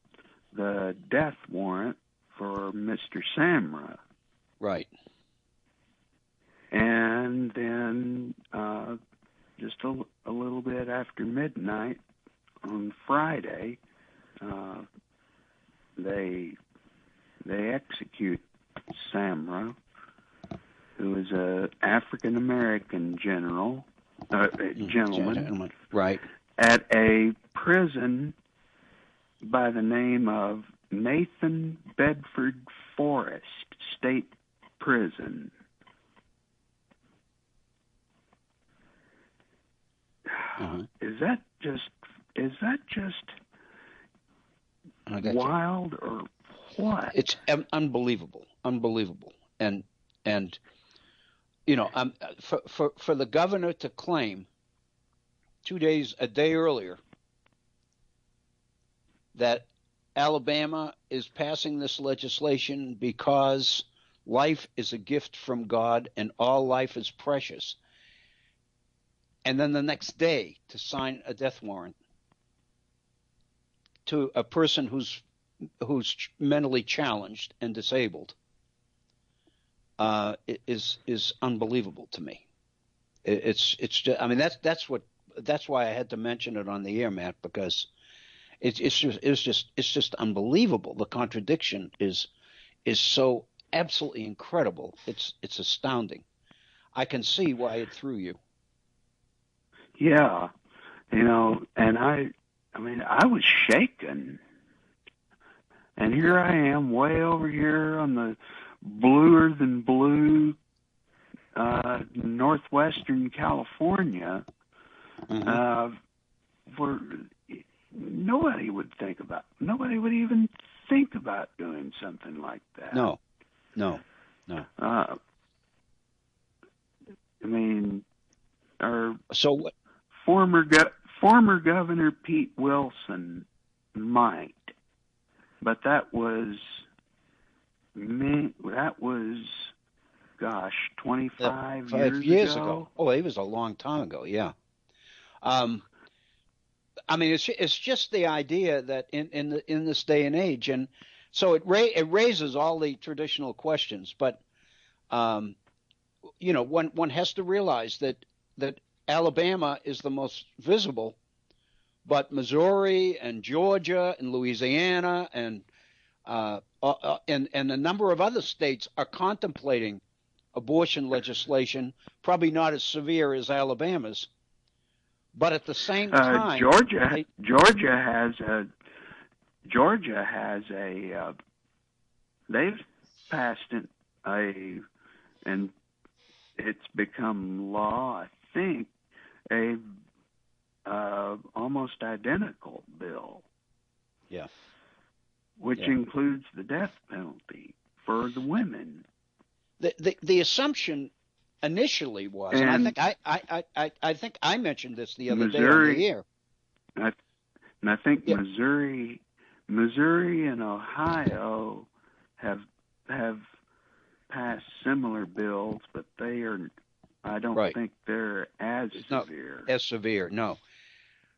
C: the death warrant for Mr. Samra.
B: Right.
C: And then just a little bit after midnight on Friday, they execute Samra, who is a African American gentleman,
B: right,
C: at a prison by the name of Nathan Bedford Forrest State Prison. Is that just wild or what?
B: It's unbelievable, and for the governor to claim a day earlier that Alabama is passing this legislation because life is a gift from God and all life is precious, and then the next day to sign a death warrant. to a person who's mentally challenged and disabled is unbelievable to me. It's just, I mean, that's why I had to mention it on the air, Matt, because it's just unbelievable. The contradiction is so absolutely incredible. It's astounding. I can see why it threw you.
C: Yeah, and I mean, I was shaken. And here I am, way over here on the bluer than blue northwestern California, where nobody would even think about doing something like that.
B: No.
C: I mean, our former Governor Pete Wilson might, but that was 25 years ago.
B: Oh, it was a long time ago. Yeah. I mean, it's just the idea that in this day and age, and so it raises all the traditional questions. But one has to realize that Alabama is the most visible, but Missouri and Georgia and Louisiana and a number of other states are contemplating abortion legislation, probably not as severe as Alabama's, but at the same time,
C: Georgia has they've passed and it's become law, I think, a almost identical bill.
B: Yeah.
C: Which includes the death penalty for the women.
B: The assumption initially was, and I think I mentioned this the other day on the air.
C: And I think Missouri and Ohio have passed similar bills, but I don't think they're as severe.
B: As severe, no.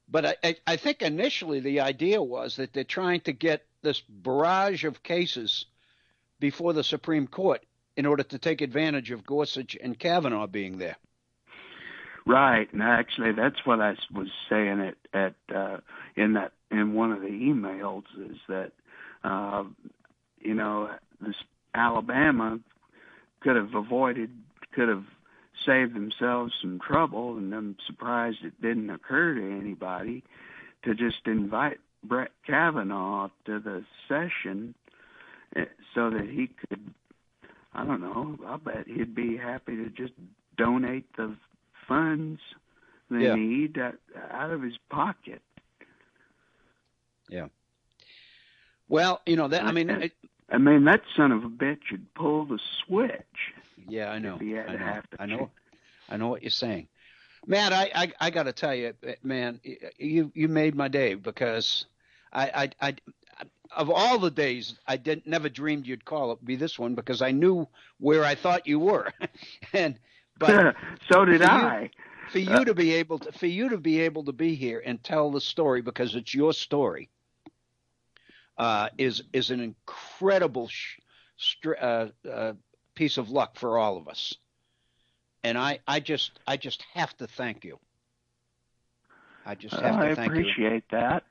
B: But I think initially the idea was that they're trying to get this barrage of cases before the Supreme Court in order to take advantage of Gorsuch and Kavanaugh being there.
C: Right, and actually that's what I was saying in one of the emails is that this Alabama could have saved themselves some trouble, and I'm surprised it didn't occur to anybody to just invite Brett Kavanaugh to the session so that he could, I don't know, I'll bet he'd be happy to just donate the funds they need out of his pocket.
B: Yeah. Well, that
C: son of a bitch should pull the switch.
B: Yeah, I know.
C: If he had
B: I know what you're saying, Matt. I got to tell you, man, you made my day, because I of all the days I never dreamed you'd call it be this one, because I knew where I thought you were, but
C: so did I.
B: For you to be able to be here and tell the story, because it's your story, is an incredible piece of luck for all of us, and I just have to thank you. I just have to thank you.
C: I appreciate that.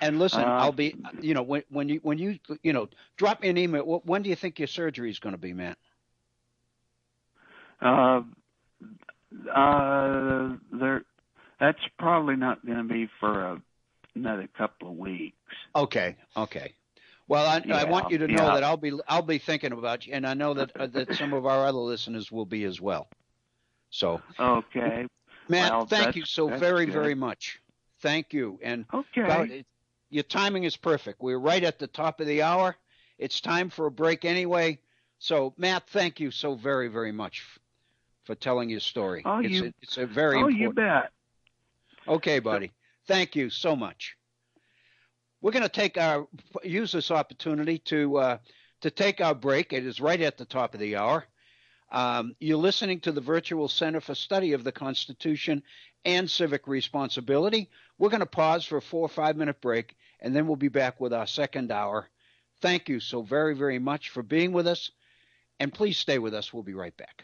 B: And listen, I'll be, when you drop me an email. When do you think your surgery is going to be, Matt?
C: That's probably not going to be for another couple of weeks.
B: Okay. Well, I want you to know that I'll be thinking about you, and I know that some of our other listeners will be as well. So
C: okay,
B: Matt, thank you so very, very much. Thank you, and your timing is perfect. We're right at the top of the hour. It's time for a break anyway. So, Matt, thank you so very, very much for telling your story. It's a very important.
C: You bet.
B: Okay, buddy. Thank you so much. We're going to use this opportunity to take our break. It is right at the top of the hour. You're listening to the Virtual Center for Study of the Constitution and Civic Responsibility. We're going to pause for a 4 or 5 minute break, and then we'll be back with our second hour. Thank you so very, very much for being with us, and please stay with us. We'll be right back.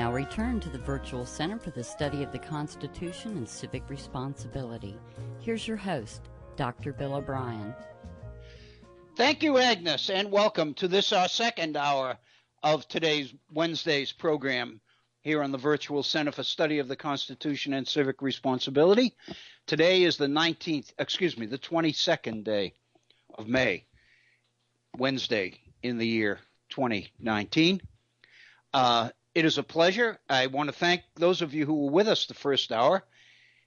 A: now return to the Virtual Center for the Study of the Constitution and Civic Responsibility. Here's your host, Dr. Bill O'Brien.
B: Thank you, Agnes, and welcome to this, our second hour of today's Wednesday's program here on the Virtual Center for Study of the Constitution and Civic Responsibility. Today is the 22nd day of May, Wednesday in the year 2019. It is a pleasure. I want to thank those of you who were with us the first hour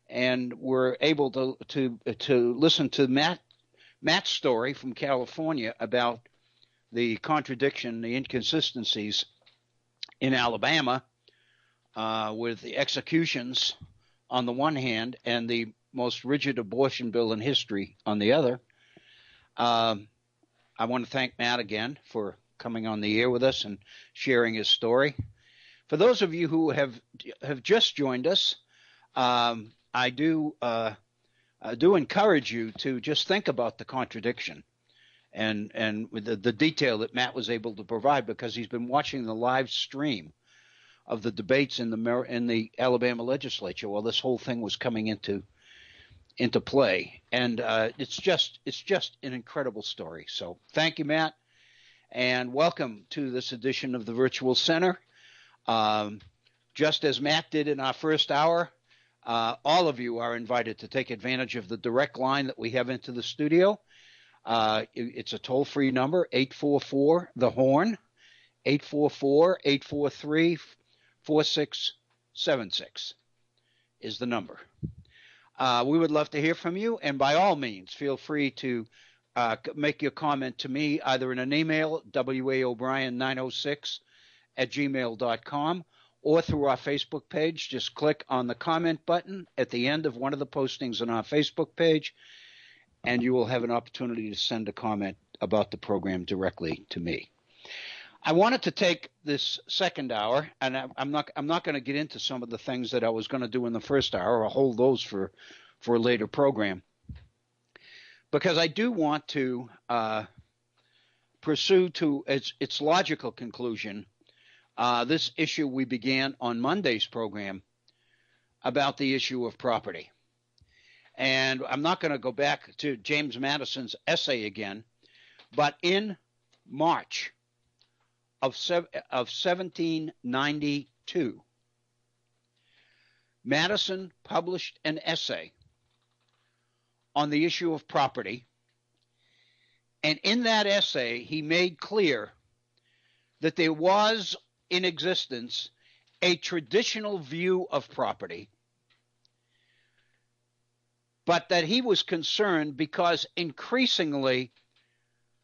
B: and were able to listen to Matt's story from California about the contradiction, the inconsistencies in Alabama with the executions on the one hand and the most rigid abortion bill in history on the other. I want to thank Matt again for coming on the air with us and sharing his story. For those of you who have just joined us, I do encourage you to just think about the contradiction and with the detail that Matt was able to provide, because he's been watching the live stream of the debates in the Alabama legislature while this whole thing was coming into play, and it's just an incredible story. So thank you, Matt, and welcome to this edition of the Virtual Center. Just as Matt did in our first hour, all of you are invited to take advantage of the direct line that we have into the studio. It's a toll-free number, 844-THE-HORN, 844-843-4676 is the number. We would love to hear from you, and by all means, feel free to make your comment to me either in an email, waobrien906@gmail.com, or through our Facebook page. Just click on the comment button at the end of one of the postings on our Facebook page, and you will have an opportunity to send a comment about the program directly to me. I wanted to take this second hour, and I'm not going to get into some of the things that I was going to do in the first hour. I'll hold those for a later program, because I do want to pursue to its logical conclusion this issue we began on Monday's program about the issue of property. And I'm not going to go back to James Madison's essay again, but in March of 1792, Madison published an essay on the issue of property. And in that essay, he made clear that there was in existence a traditional view of property, but that he was concerned because increasingly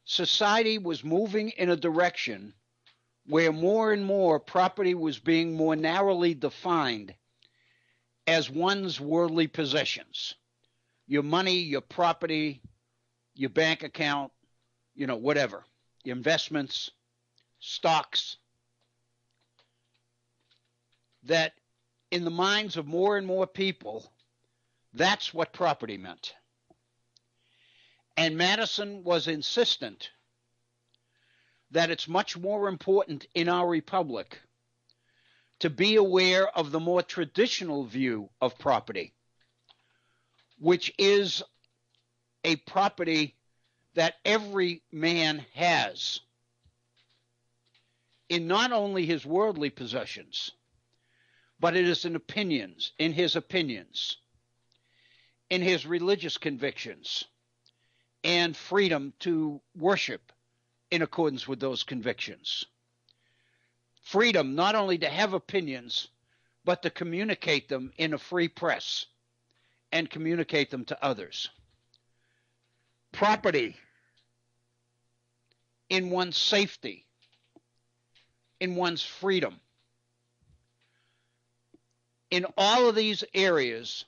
B: society was moving in a direction where more and more property was being more narrowly defined as one's worldly possessions. Your money, your property, your bank account, whatever, your investments, stocks. That in the minds of more and more people, that's what property meant. And Madison was insistent that it's much more important in our republic to be aware of the more traditional view of property, which is a property that every man has in not only his worldly possessions, but it is in his opinions, in his religious convictions, and freedom to worship in accordance with those convictions. Freedom not only to have opinions, but to communicate them in a free press and communicate them to others. Property in one's safety, in one's freedom. In all of these areas,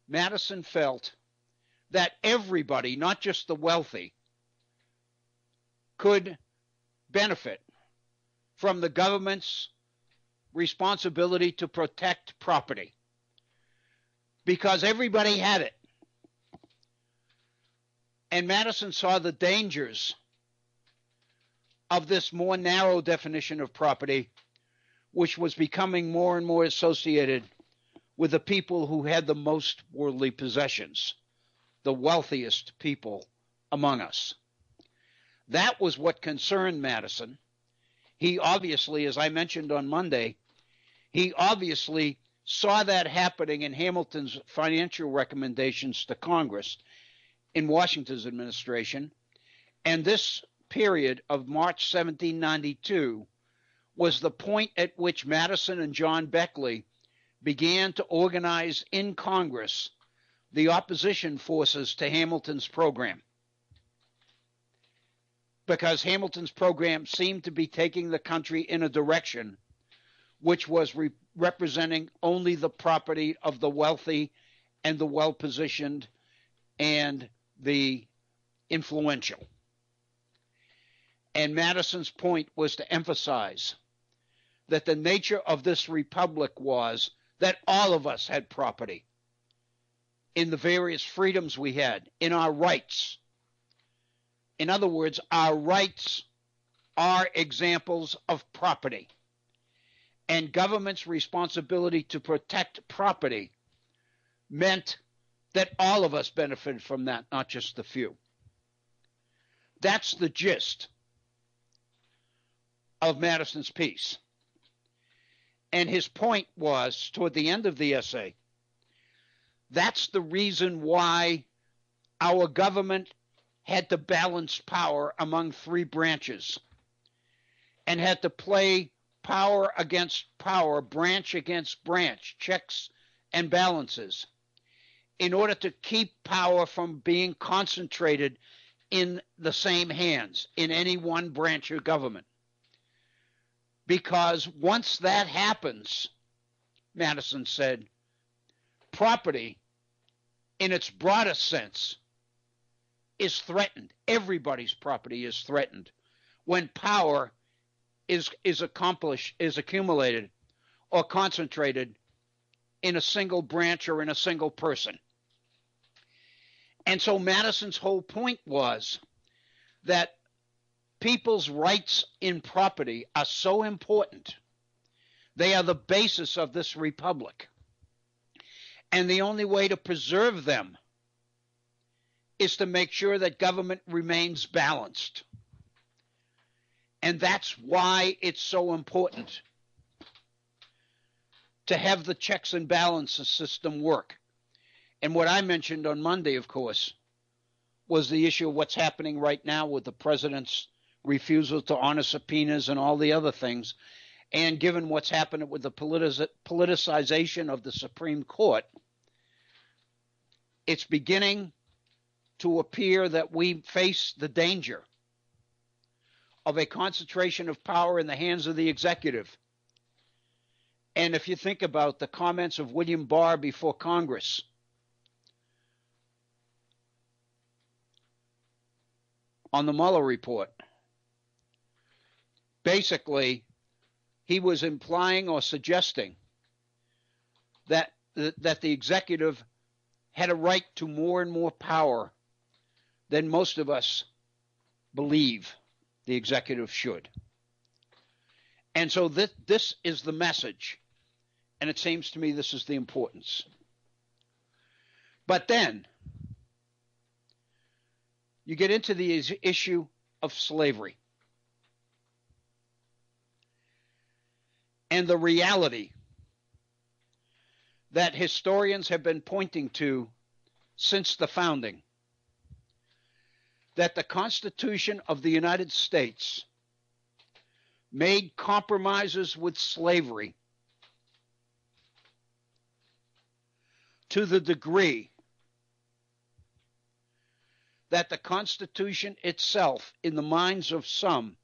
B: Madison felt that everybody, not just the wealthy, could benefit from the government's responsibility to protect property, because everybody had it. And Madison saw the dangers of this more narrow definition of property, which was becoming more and more associated with the people who had the most worldly possessions, the wealthiest people among us. That was what concerned Madison. he obviously, as I mentioned on Monday, he obviously saw that happening in Hamilton's financial recommendations to Congress in Washington's administration. And this period of March 1792 was the point at which Madison and John Beckley began to organize in Congress the opposition forces to Hamilton's program. Because Hamilton's program seemed to be taking the country in a direction which was representing only the property of the wealthy and the well-positioned and the influential. And Madison's point was to emphasize that the nature of this republic was that all of us had property in the various freedoms we had, in our rights. In other words, our rights are examples of property. And government's responsibility to protect property meant that all of us benefited from that, not just the few. That's the gist of Madison's piece. And his point was, toward the end of the essay, that's the reason why our government had to balance power among three branches and had to play power against power, branch against branch, checks and balances, in order to keep power from being concentrated in the same hands in any one branch of government. Because once that happens, Madison said, property in its broadest sense is threatened. Everybody's property is threatened when power is accumulated or concentrated in a single branch or in a single person. And so Madison's whole point was that people's rights in property are so important. They are the basis of this republic. And the only way to preserve them is to make sure that government remains balanced. And that's why it's so important to have the checks and balances system work. And what I mentioned on Monday, of course, was the issue of what's happening right now with the president's refusal to honor subpoenas and all the other things. And given what's happened with the politicization of the Supreme Court, it's beginning to appear that we face the danger of a concentration of power in the hands of the executive. And if you think about the comments of William Barr before Congress, on the Mueller report, basically he was implying or suggesting that the executive had a right to more and more power than most of us believe the executive should. And so this is the message, and it seems to me this is the importance. But then you get into the issue of slavery and the reality that historians have been pointing to since the founding, that the Constitution of the United States made compromises with slavery to the degree that the Constitution itself, in the minds of some,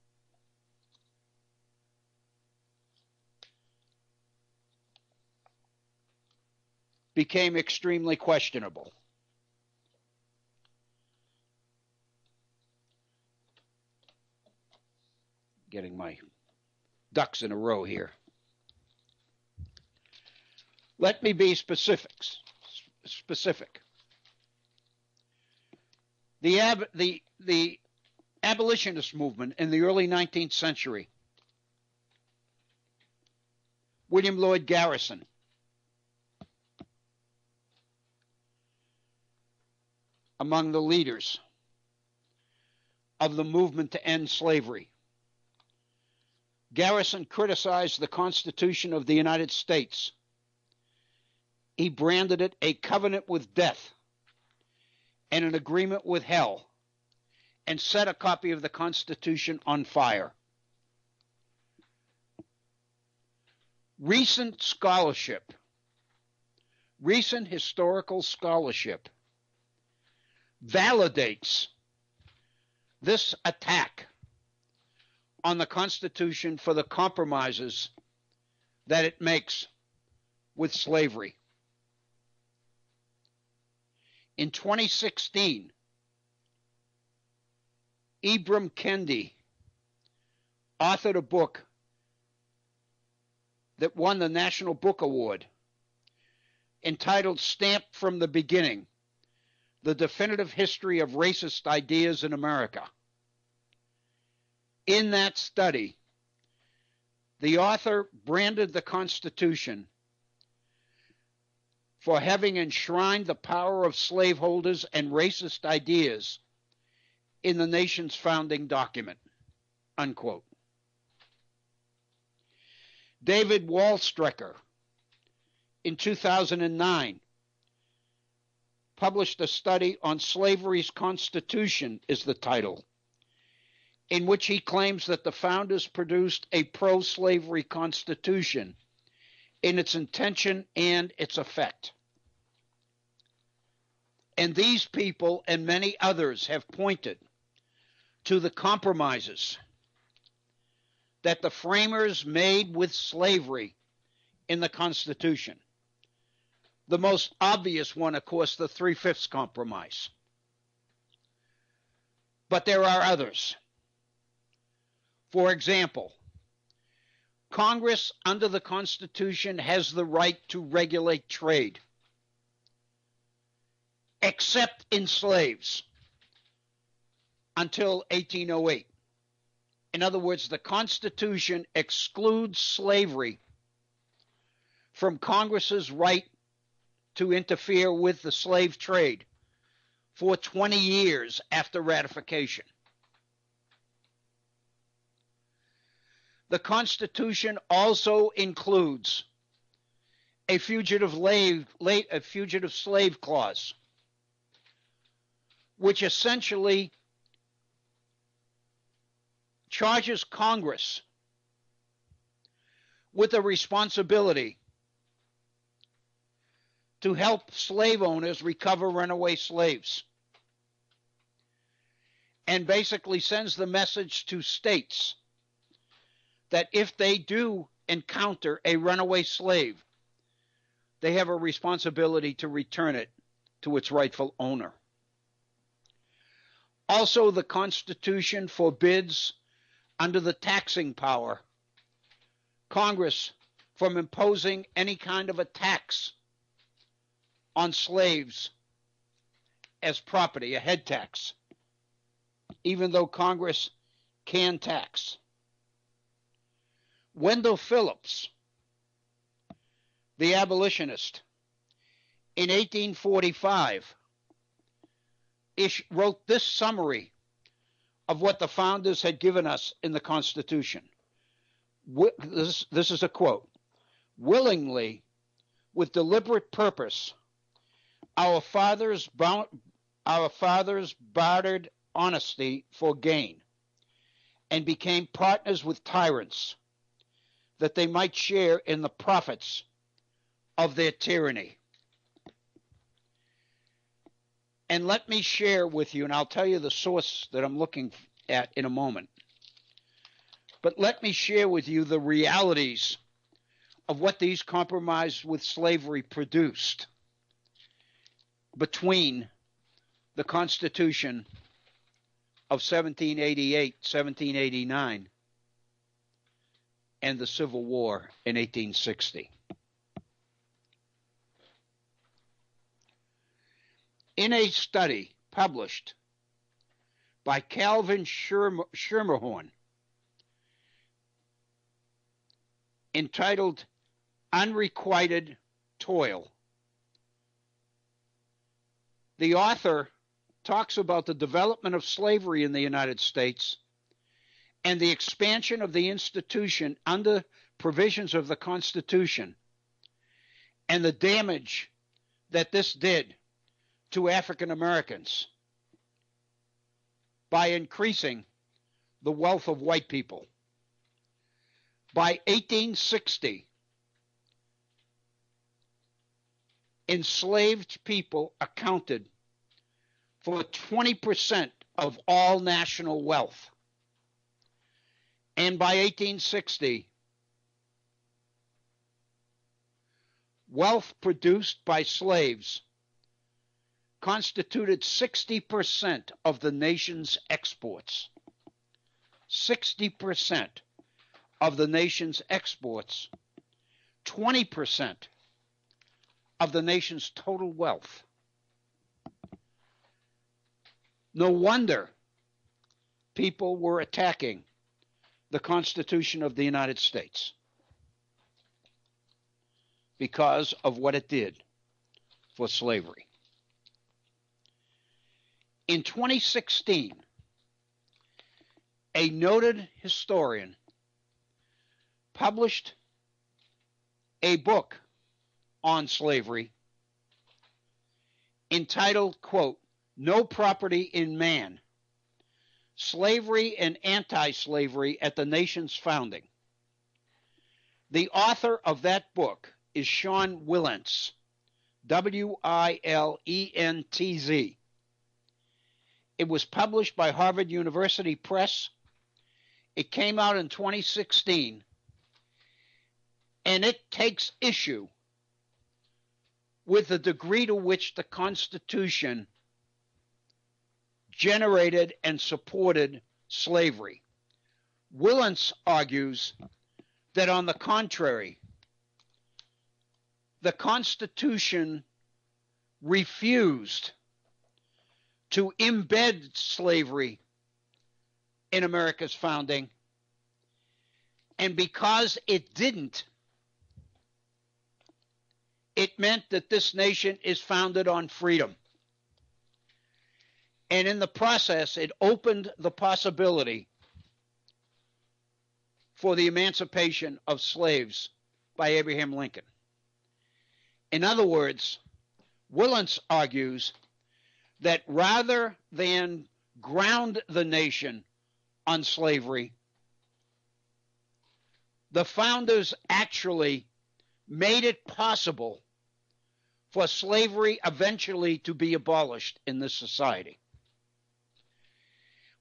B: became extremely questionable. Getting my ducks in a row here. Let me be specific. The abolitionist movement in the early 19th century, William Lloyd Garrison, among the leaders of the movement to end slavery, Garrison criticized the Constitution of the United States. He branded it a covenant with death and an agreement with hell, and set a copy of the Constitution on fire. Recent historical scholarship validates this attack on the Constitution for the compromises that it makes with slavery. In 2016, Ibram Kendi authored a book that won the National Book Award entitled Stamped from the Beginning: The Definitive History of Racist Ideas in America. In that study, the author branded the Constitution for having enshrined the power of slaveholders and racist ideas in the nation's founding document, unquote. David Wallstrecker, in 2009, published a study on Slavery's Constitution, is the title, in which he claims that the founders produced a pro-slavery constitution in its intention and its effect. And these people and many others have pointed to the compromises that the framers made with slavery in the Constitution. The most obvious one, of course, the Three-Fifths Compromise. But there are others. For example, Congress under the Constitution has the right to regulate trade, except in slaves, until 1808. In other words, the Constitution excludes slavery from Congress's right to interfere with the slave trade for 20 years after ratification. The Constitution also includes a fugitive slave clause, which essentially charges Congress with a responsibility to help slave owners recover runaway slaves, and basically sends the message to states that if they do encounter a runaway slave, they have a responsibility to return it to its rightful owner. Also, the Constitution forbids, under the taxing power, Congress from imposing any kind of a tax on slaves as property, a head tax, even though Congress can tax. Wendell Phillips, the abolitionist, in 1845, wrote this summary of what the founders had given us in the Constitution. This is a quote: "Willingly, with deliberate purpose, our fathers bartered honesty for gain, and became partners with tyrants, that they might share in the profits of their tyranny." And let me share with you, and I'll tell you the source that I'm looking at in a moment, but let me share with you the realities of what these compromises with slavery produced between the Constitution of 1788, 1789, and the Civil War in 1860. In a study published by Calvin Schermerhorn entitled Unrequited Toil, the author talks about the development of slavery in the United States and the expansion of the institution under provisions of the Constitution, and the damage that this did to African Americans by increasing the wealth of white people. By 1860, enslaved people accounted for 20% of all national wealth. And by 1860, wealth produced by slaves constituted 60% of the nation's exports. 60% of the nation's exports, 20% of the nation's total wealth. No wonder people were attacking the Constitution of the United States, because of what it did for slavery. In 2016, a noted historian published a book on slavery entitled, quote, "No Property in Man: Slavery and Anti-Slavery at the Nation's Founding." The author of that book is Sean Wilentz, Wilentz. It was published by Harvard University Press. It came out in 2016, and it takes issue with the degree to which the Constitution generated and supported slavery. Wilentz argues that, on the contrary, the Constitution refused to embed slavery in America's founding, and because it didn't, it meant that this nation is founded on freedom. And in the process, it opened the possibility for the emancipation of slaves by Abraham Lincoln. In other words, Wilentz argues that rather than ground the nation on slavery, the founders actually made it possible for slavery eventually to be abolished in this society.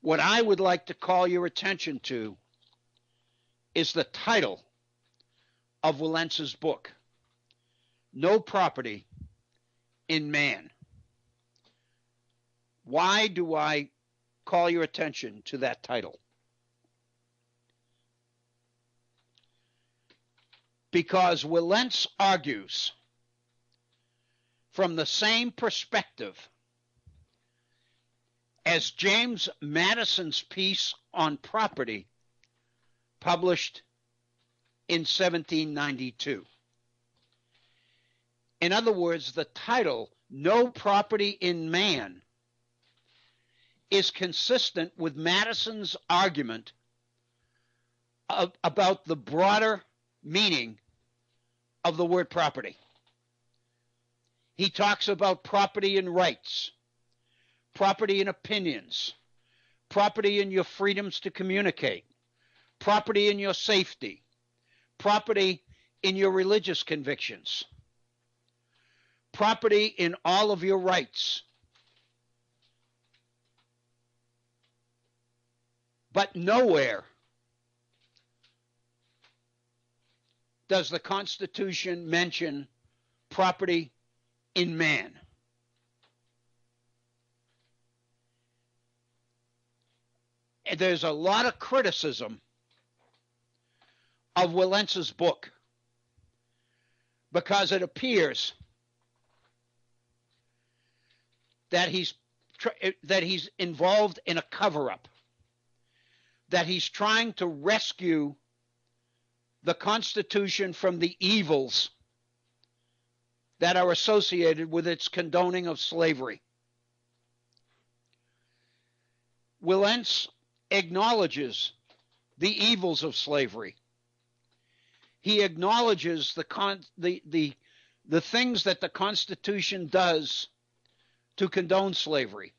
B: What I would like to call your attention to is the title of Wilentz's book, No Property in Man. Why do I call your attention to that title? Because Wilentz argues from the same perspective as James Madison's piece on property, published in 1792. In other words, the title, No Property in Man, is consistent with Madison's argument about the broader meaning of the word property. He talks about property in rights, property in opinions, property in your freedoms to communicate, property in your safety, property in your religious convictions, property in all of your rights. But nowhere does the Constitution mention property in man. And there's a lot of criticism of Wilentz's book because it appears that he's involved in a cover-up, that he's trying to rescue the Constitution from the evils that are associated with its condoning of slavery. Wilentz acknowledges the evils of slavery. He acknowledges the things that the Constitution does to condone slavery.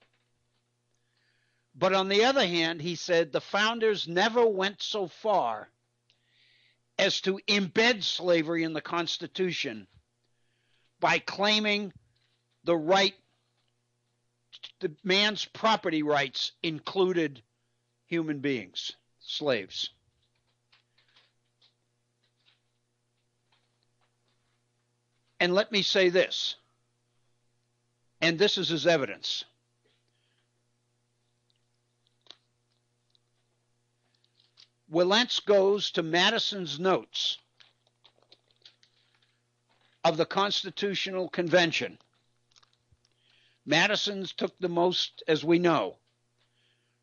B: But on the other hand, he said the founders never went so far as to embed slavery in the Constitution by claiming the right, the man's property rights included human beings, slaves. And let me say this, and this is his evidence. Wilentz goes to Madison's notes of the Constitutional Convention. Madison's took the most, as we know,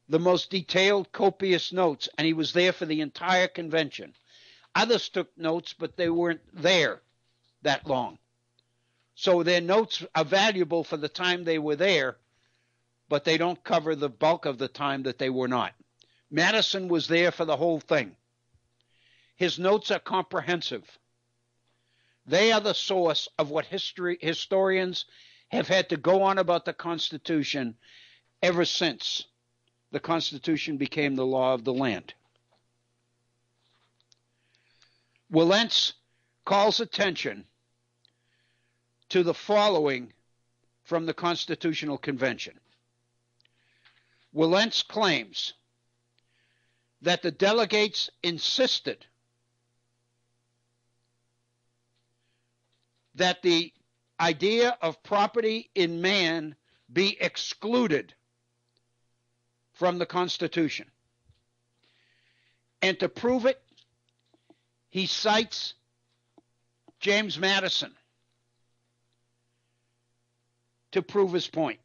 B: the most detailed, copious notes, and he was there for the entire convention. Others took notes, but they weren't there that long. So their notes are valuable for the time they were there, but they don't cover the bulk of the time that they were not. Madison was there for the whole thing. His notes are comprehensive. They are the source of what historians have had to go on about the Constitution ever since the Constitution became the law of the land. Wilentz calls attention to the following from the Constitutional Convention. Wilentz claims that the delegates insisted that the idea of property in man be excluded from the Constitution. And to prove it, he cites James Madison to prove his point.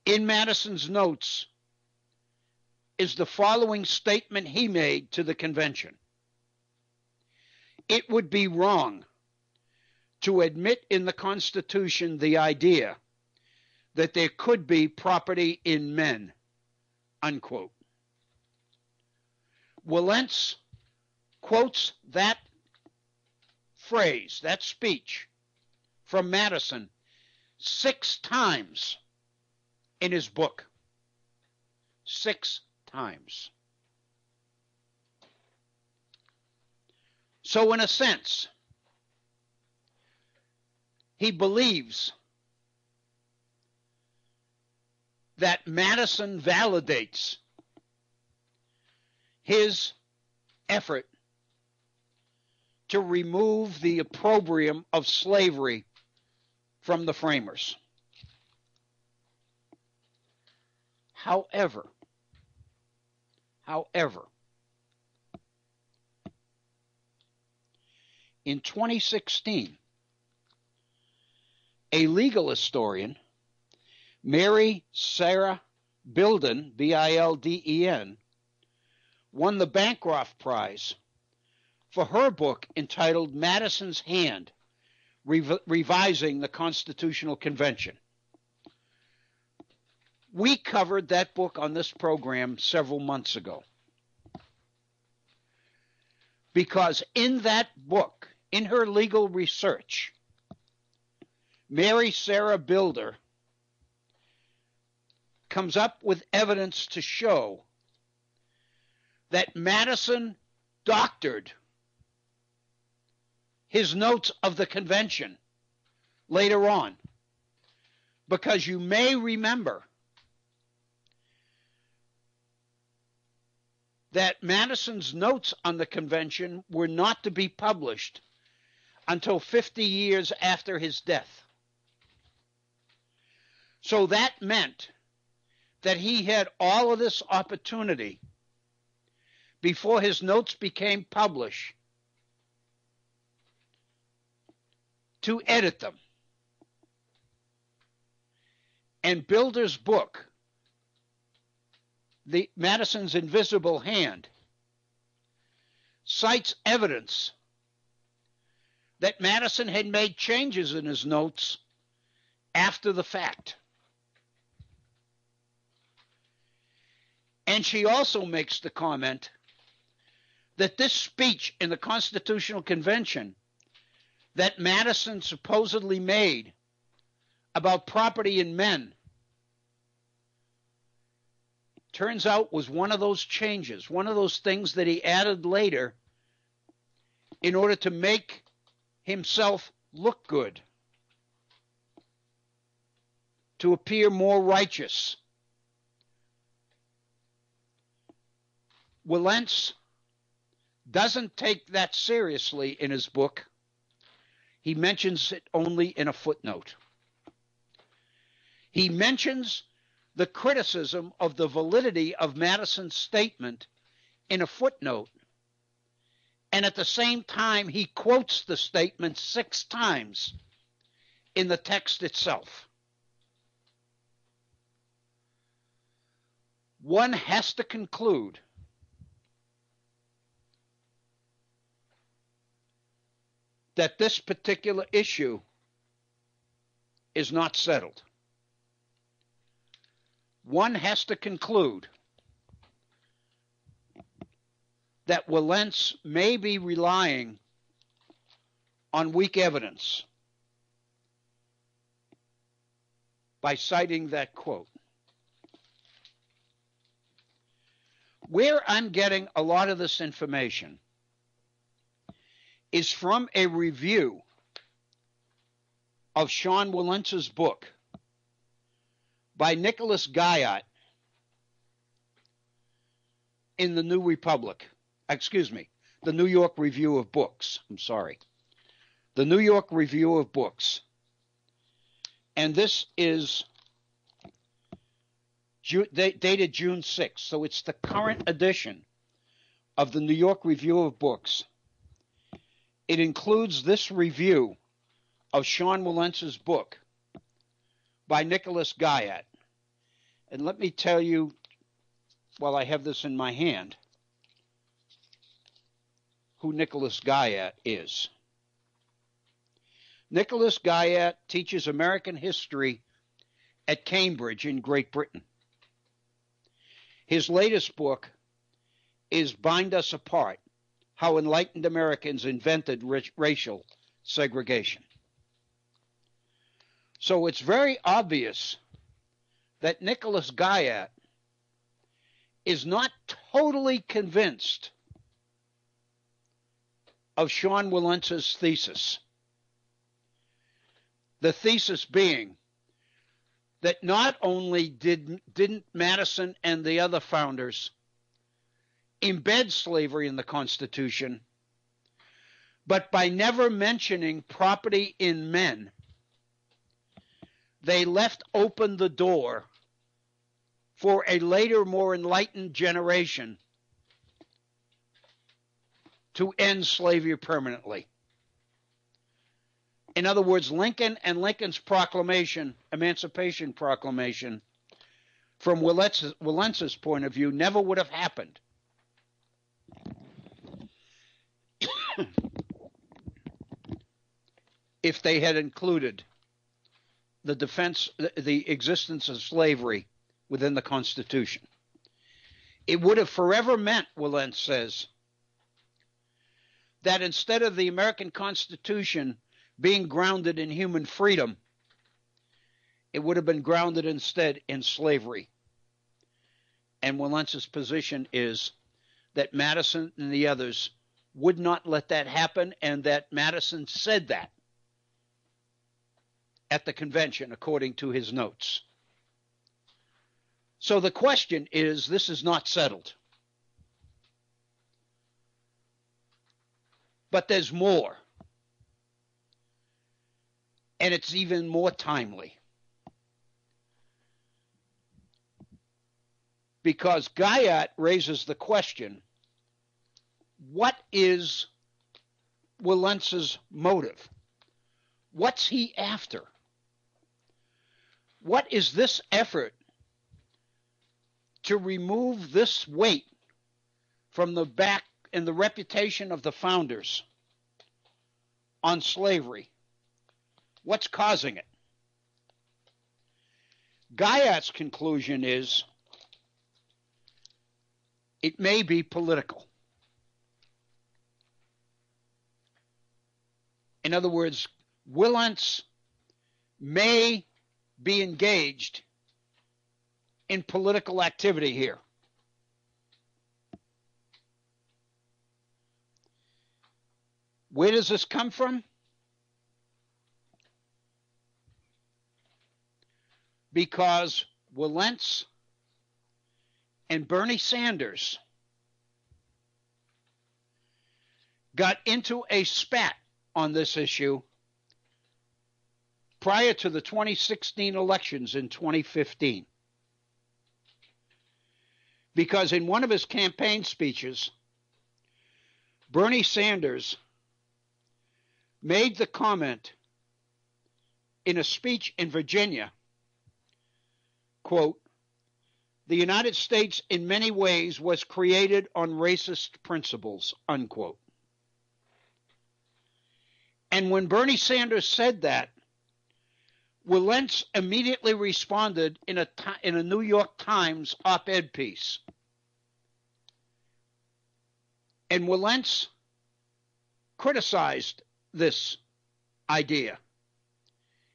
B: In Madison's notes is the following statement he made to the convention. It would be wrong to admit in the Constitution the idea that there could be property in men, unquote. Wilentz quotes that phrase, that speech from Madison 6 times in his book. 6 times. So in a sense, he believes that Madison validates his effort to remove the opprobrium of slavery from the framers. However, in 2016, a legal historian, Mary Sarah Bilden, B-I-L-D-E-N, won the Bancroft Prize for her book entitled Madison's Hand, Revising the Constitutional Convention. We covered that book on this program several months ago. Because in that book, in her legal research, Mary Sarah Bilder comes up with evidence to show that Madison doctored his notes of the convention later on. Because you may remember that Madison's notes on the convention were not to be published until 50 years after his death. So that meant that he had all of this opportunity before his notes became published to edit them. And Bilder's book, the Madison's Invisible Hand, cites evidence that Madison had made changes in his notes after the fact. And she also makes the comment that this speech in the Constitutional Convention that Madison supposedly made about property in men turns out was one of those changes, one of those things that he added later in order to make himself look good, to appear more righteous. Wilentz doesn't take that seriously in his book. He mentions it only in a footnote. He mentions the criticism of the validity of Madison's statement in a footnote, and at the same time he quotes the statement 6 times in the text itself. One has to conclude that this particular issue is not settled. One has to conclude that Wilentz may be relying on weak evidence by citing that quote. Where I'm getting a lot of this information is from a review of Sean Wilentz's book by Nicholas Guyot in the New Republic. Excuse me, the New York Review of Books. I'm sorry. The New York Review of Books. And this is dated June 6th, so it's the current edition of the New York Review of Books. It includes this review of Sean Wilentz's book by Nicholas Guyot. And let me tell you, while I have this in my hand, who Nicholas Guyot is. Nicholas Guyot teaches American history at Cambridge in Great Britain. His latest book is Bind Us Apart: How Enlightened Americans Invented Racial Segregation. So it's very obvious that Nicholas Guyot is not totally convinced of Sean Wilentz's thesis. The thesis being that not only didn't Madison and the other founders embed slavery in the Constitution, but by never mentioning property in men, they left open the door for a later, more enlightened generation to end slavery permanently. In other words, Lincoln and Lincoln's proclamation, Emancipation Proclamation, from Wilentz's point of view, never would have happened if they had included the existence of slavery within the Constitution. It would have forever meant, Wilentz says, that instead of the American Constitution being grounded in human freedom, it would have been grounded instead in slavery. And Wilentz's position is that Madison and the others would not let that happen, and that Madison said that at the convention, according to his notes. So the question is, this is not settled. But there's more. And it's even more timely. Because Guyot raises the question, what is Wilentz's motive? What's he after? What is this effort to remove this weight from the back and the reputation of the founders on slavery? What's causing it? Guyot's conclusion is It may be political. In other words, Wilentz may be engaged in political activity here. Where does this come from? Because Wilentz and Bernie Sanders got into a spat on this issue prior to the 2016 elections in 2015. Because in one of his campaign speeches, Bernie Sanders made the comment in a speech in Virginia, quote, "The United States in many ways was created on racist principles," unquote. And when Bernie Sanders said that, Wilentz immediately responded in a New York Times op-ed piece. And Wilentz criticized this idea.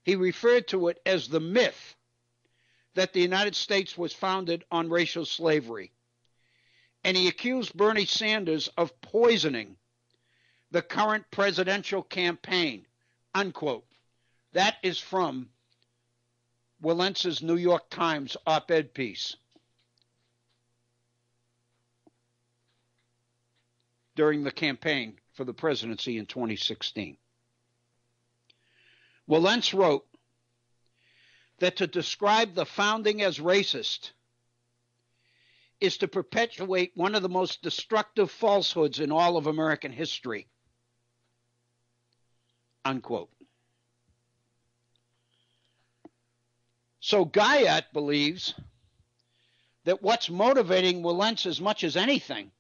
B: He referred to it as the myth that the United States was founded on racial slavery. And he accused Bernie Sanders of poisoning the current presidential campaign, unquote. That is from Wilentz's New York Times op-ed piece during the campaign for the presidency in 2016. Wilentz wrote that to describe the founding as racist is to perpetuate one of the most destructive falsehoods in all of American history, unquote. So Guyot believes that what's motivating Wilentz as much as anything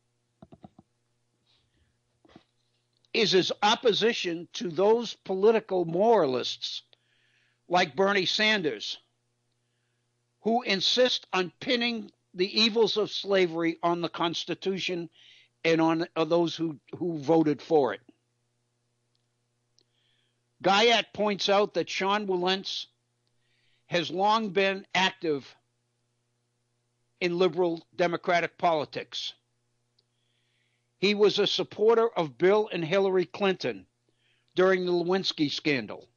B: is his opposition to those political moralists like Bernie Sanders, who insist on pinning the evils of slavery on the Constitution and on those who voted for it. Guyot points out that Sean Wilentz has long been active in liberal Democratic politics. He was a supporter of Bill and Hillary Clinton during the Lewinsky scandal.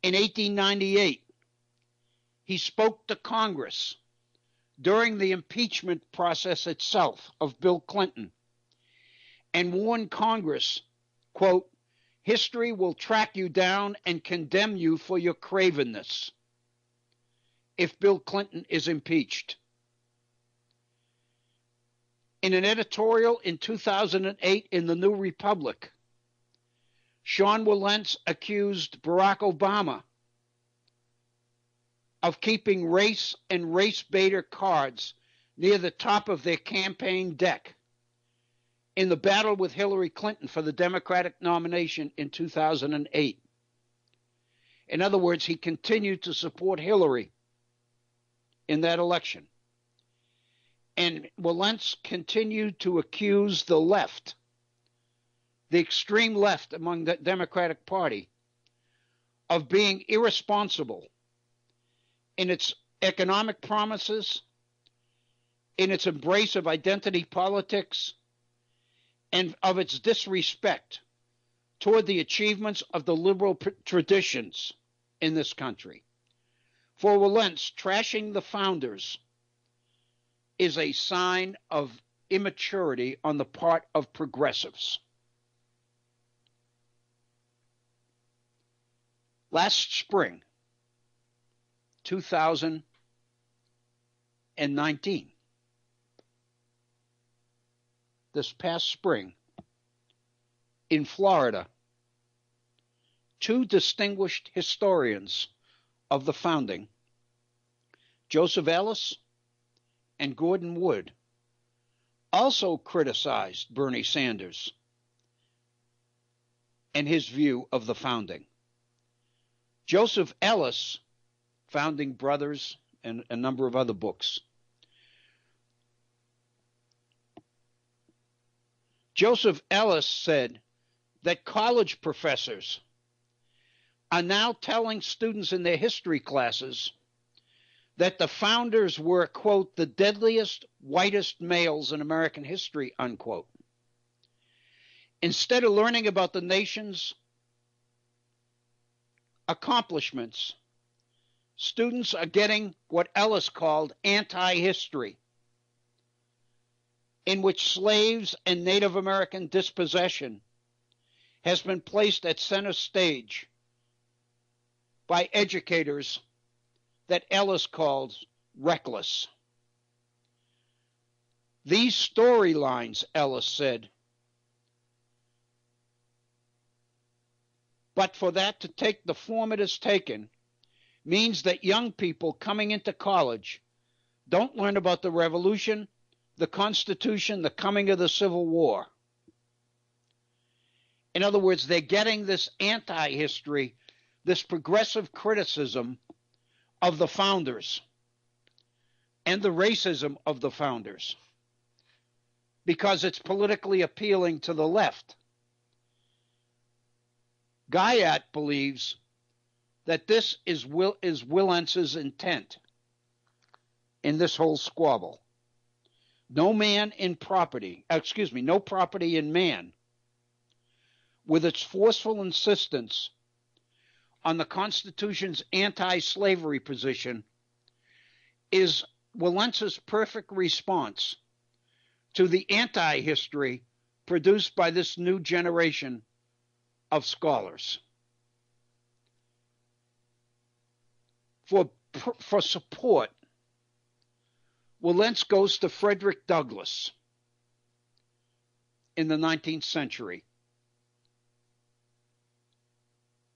B: In 1898, he spoke to Congress during the impeachment process itself of Bill Clinton and warned Congress, quote, "History will track you down and condemn you for your cravenness if Bill Clinton is impeached." In an editorial in 2008 in the New Republic, Sean Wilentz accused Barack Obama of keeping race and race baiter cards near the top of their campaign deck in the battle with Hillary Clinton for the Democratic nomination in 2008. In other words, he continued to support Hillary in that election. And Wilentz continued to accuse the left, the extreme left among the Democratic Party, of being irresponsible in its economic promises, in its embrace of identity politics, and of its disrespect toward the achievements of the liberal traditions in this country. For Wilentz, trashing the founders is a sign of immaturity on the part of progressives. Last spring, 2019, this past spring, in Florida, two distinguished historians of the founding, Joseph Ellis and Gordon Wood, also criticized Bernie Sanders and his view of the founding. Joseph Ellis, Founding Brothers and a number of other books, Joseph Ellis said that college professors are now telling students in their history classes that the founders were, quote, the deadliest, whitest males in American history, unquote. Instead of learning about the nation's accomplishments, students are getting what Ellis called anti-history, in which slaves and Native American dispossession has been placed at center stage by educators that Ellis called reckless. These storylines, Ellis said, but for that to take the form it has taken, means that young people coming into college don't learn about the Revolution, the Constitution, the coming of the Civil War. In other words, they're getting this anti-history, this progressive criticism of the founders and the racism of the founders because it's politically appealing to the left. Guyot believes that this is Willentz's intent in this whole squabble. No property in man, with its forceful insistence on the Constitution's anti-slavery position, is Willentz's perfect response to the anti-history produced by this new generation of scholars. For support, Willentz goes to Frederick Douglass in the 19th century.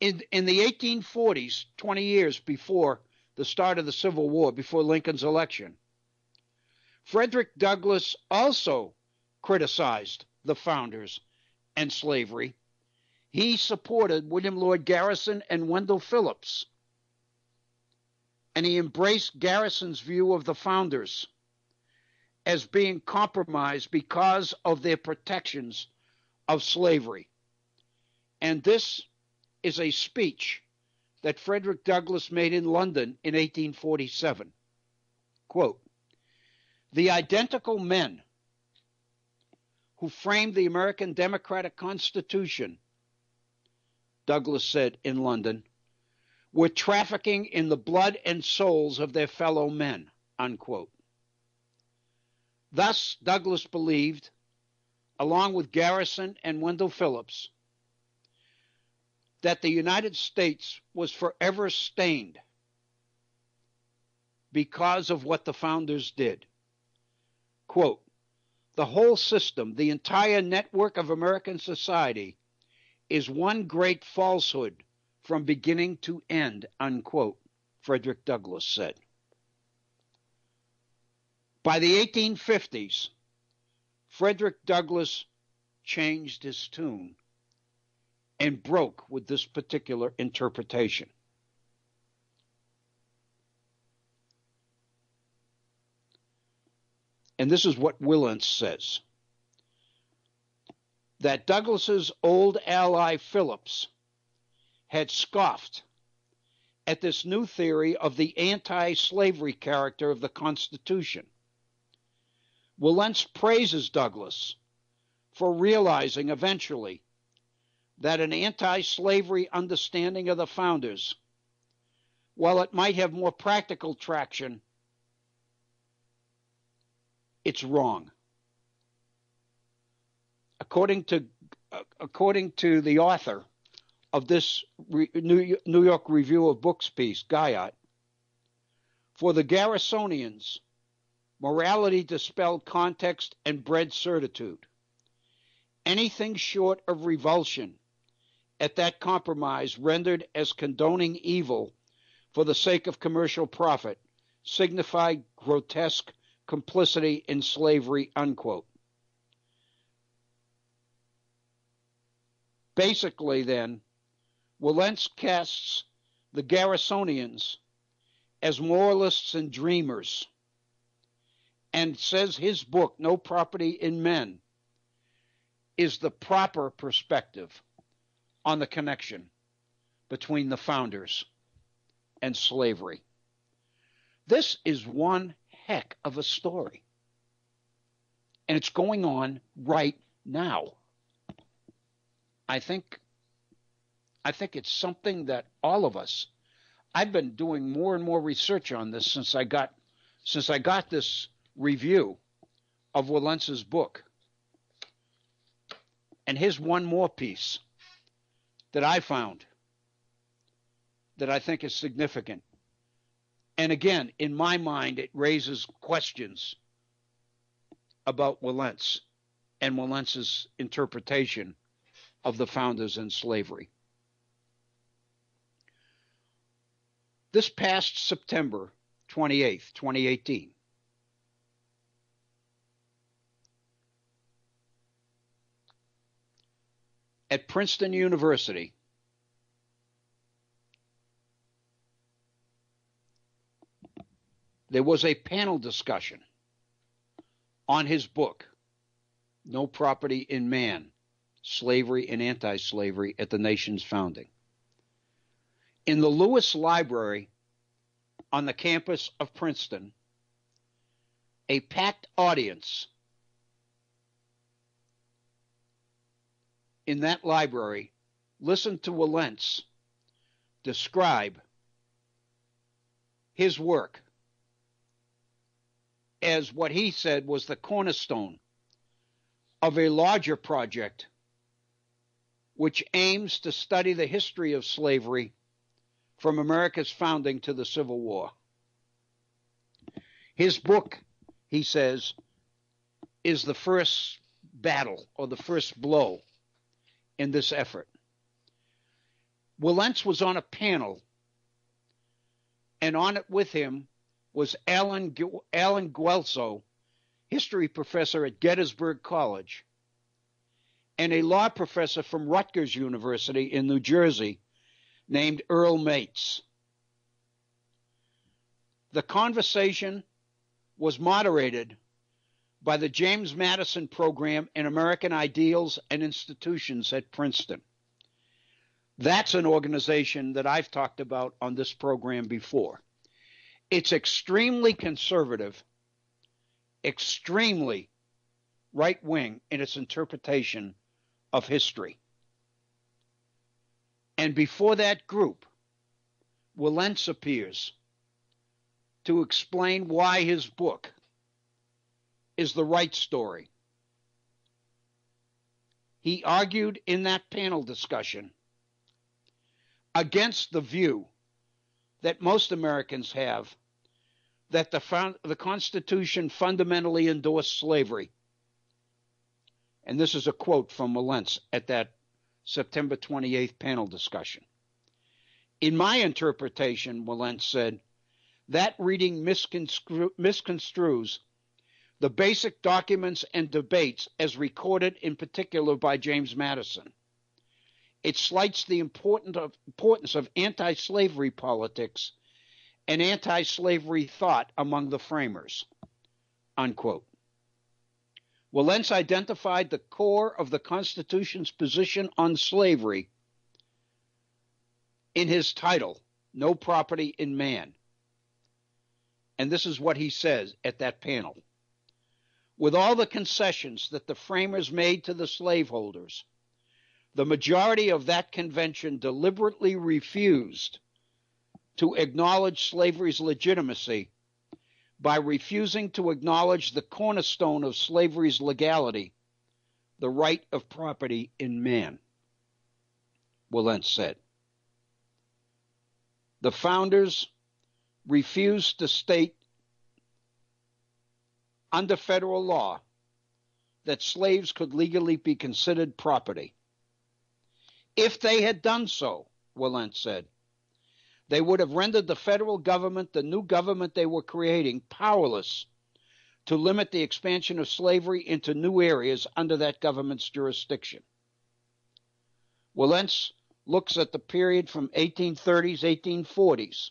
B: In the 1840s, 20 years before the start of the Civil War, before Lincoln's election, Frederick Douglass also criticized the founders and slavery. He supported William Lloyd Garrison and Wendell Phillips, and he embraced Garrison's view of the founders as being compromised because of their protections of slavery. And this is a speech that Frederick Douglass made in London in 1847. Quote, "The identical men who framed the American Democratic Constitution," Douglass said in London, "were trafficking in the blood and souls of their fellow men," unquote. Thus, Douglass believed, along with Garrison and Wendell Phillips, that the United States was forever stained because of what the founders did. Quote, "The whole system, the entire network of American society, is one great falsehood from beginning to end," unquote, Frederick Douglass said. By the 1850s, Frederick Douglass changed his tune and broke with this particular interpretation. And this is what Willentz says, that Douglass's old ally Phillips had scoffed at this new theory of the anti-slavery character of the Constitution. Willentz praises Douglass for realizing eventually that an anti-slavery understanding of the founders, while it might have more practical traction, it's wrong. According to the author of this New York Review of Books piece, Guyot, for the Garrisonians, morality dispelled context and bred certitude. Anything short of revulsion at that compromise rendered as condoning evil for the sake of commercial profit signified grotesque complicity in slavery, unquote. Basically, then, Willentz casts the Garrisonians as moralists and dreamers, and says his book, No Property in Men, is the proper perspective on the connection between the founders and slavery. This is one heck of a story. And it's going on right now. I think it's something that all of us, I've been doing more and more research on this since I got this review of Walentz's book. And here's one more piece that I found that I think is significant. And again, in my mind, it raises questions about Walentz and Walentz's interpretation of the founders and slavery. This past September 28th, 2018, at Princeton University, there was a panel discussion on his book, No Property in Man, Slavery and Anti-Slavery at the Nation's Founding. In the Lewis Library on the campus of Princeton, a packed audience in that library listened to Walentz describe his work as what he said was the cornerstone of a larger project which aims to study the history of slavery from America's founding to the Civil War. His book, he says, is the first battle or the first blow in this effort. Walentz was on a panel, and on it with him was Alan Guelzo, history professor at Gettysburg College, and a law professor from Rutgers University in New Jersey named Earl Mates. The conversation was moderated by the James Madison Program in American Ideals and Institutions at Princeton. That's an organization that I've talked about on this program before. It's extremely conservative, extremely right-wing in its interpretation of history. And before that group, Walentz appears to explain why his book is the right story. He argued in that panel discussion against the view that most Americans have that the Constitution fundamentally endorsed slavery. And this is a quote from Walentz at that September 28th panel discussion. In my interpretation, Walentz said, that reading misconstrues the basic documents and debates as recorded in particular by James Madison. It slights the importance of anti-slavery politics and anti-slavery thought among the framers, unquote. Walentz identified the core of the Constitution's position on slavery in his title, No Property in Man. And this is what he says at that panel. With all the concessions that the framers made to the slaveholders, the majority of that convention deliberately refused to acknowledge slavery's legitimacy by refusing to acknowledge the cornerstone of slavery's legality, the right of property in man, Walentz said. The founders refused to state under federal law that slaves could legally be considered property. If they had done so, Walentz said, they would have rendered the federal government, the new government they were creating, powerless to limit the expansion of slavery into new areas under that government's jurisdiction. Walentz looks at the period from 1830s, 1840s,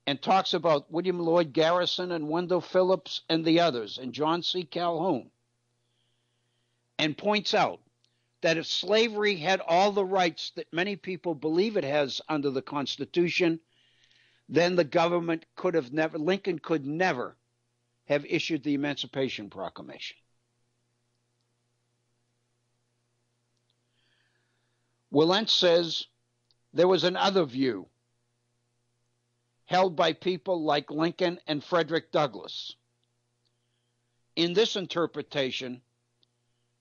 B: and talks about William Lloyd Garrison and Wendell Phillips and the others, and John C. Calhoun, and points out that if slavery had all the rights that many people believe it has under the Constitution, then the government could have never, Lincoln could never have issued the Emancipation Proclamation. Wilentz says there was another view held by people like Lincoln and Frederick Douglass. In this interpretation,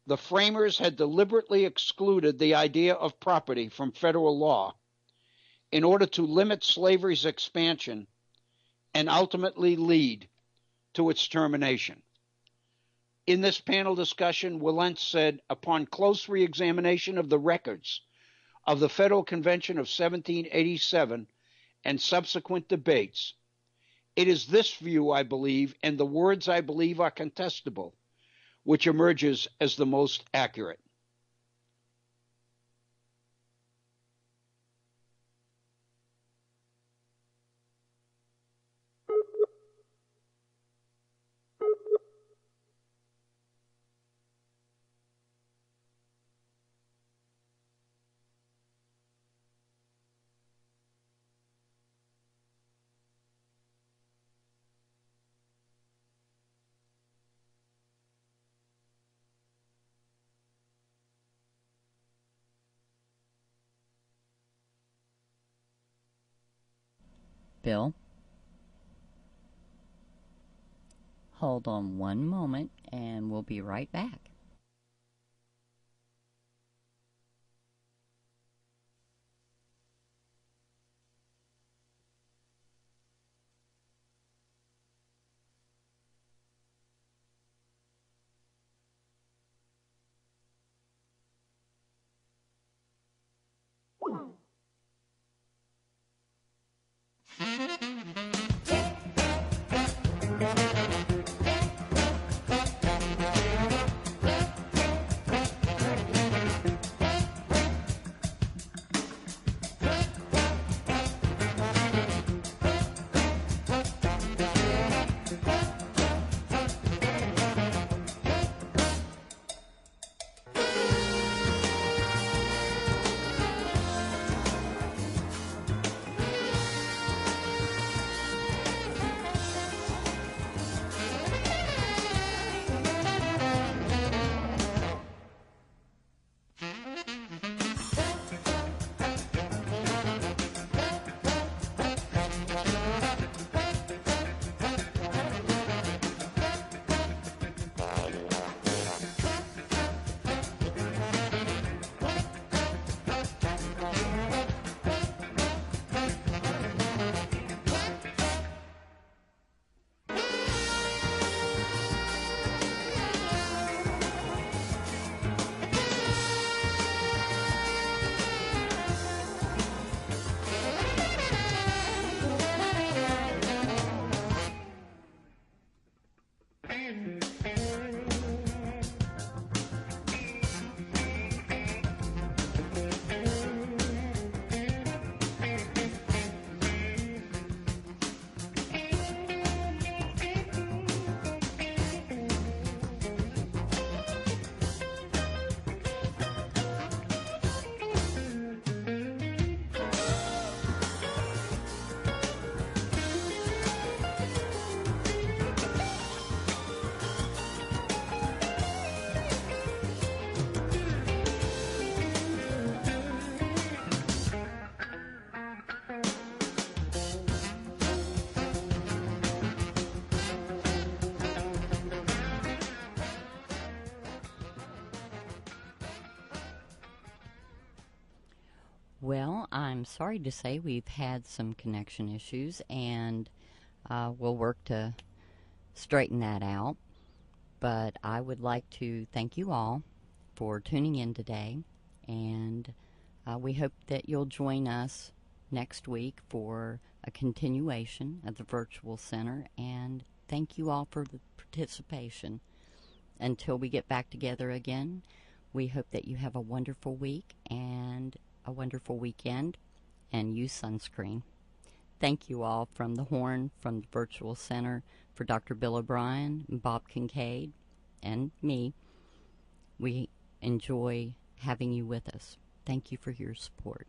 B: the framers had deliberately excluded the idea of property from federal law in order to limit slavery's expansion and ultimately lead to its termination. In this panel discussion, Wilentz said, upon close re-examination of the records of the Federal Convention of 1787 and subsequent debates, it is this view, I believe, and the words I believe are contestable, which emerges as the most accurate.
A: Bill? Hold on one moment and we'll be right back. Well, I'm sorry to say we've had some connection issues, and we'll work to straighten that out. But I would like to thank you all for tuning in today, and we hope that you'll join us next week for a continuation of the Virtual Center, and thank you all for the participation. Until we get back together again, we hope that you have a wonderful week and a wonderful weekend, and use sunscreen. Thank you all from the Horn, from the Virtual Center, for Dr. Bill O'Brien, Bob Kincaid, and me. We enjoy having you with us. Thank you for your support.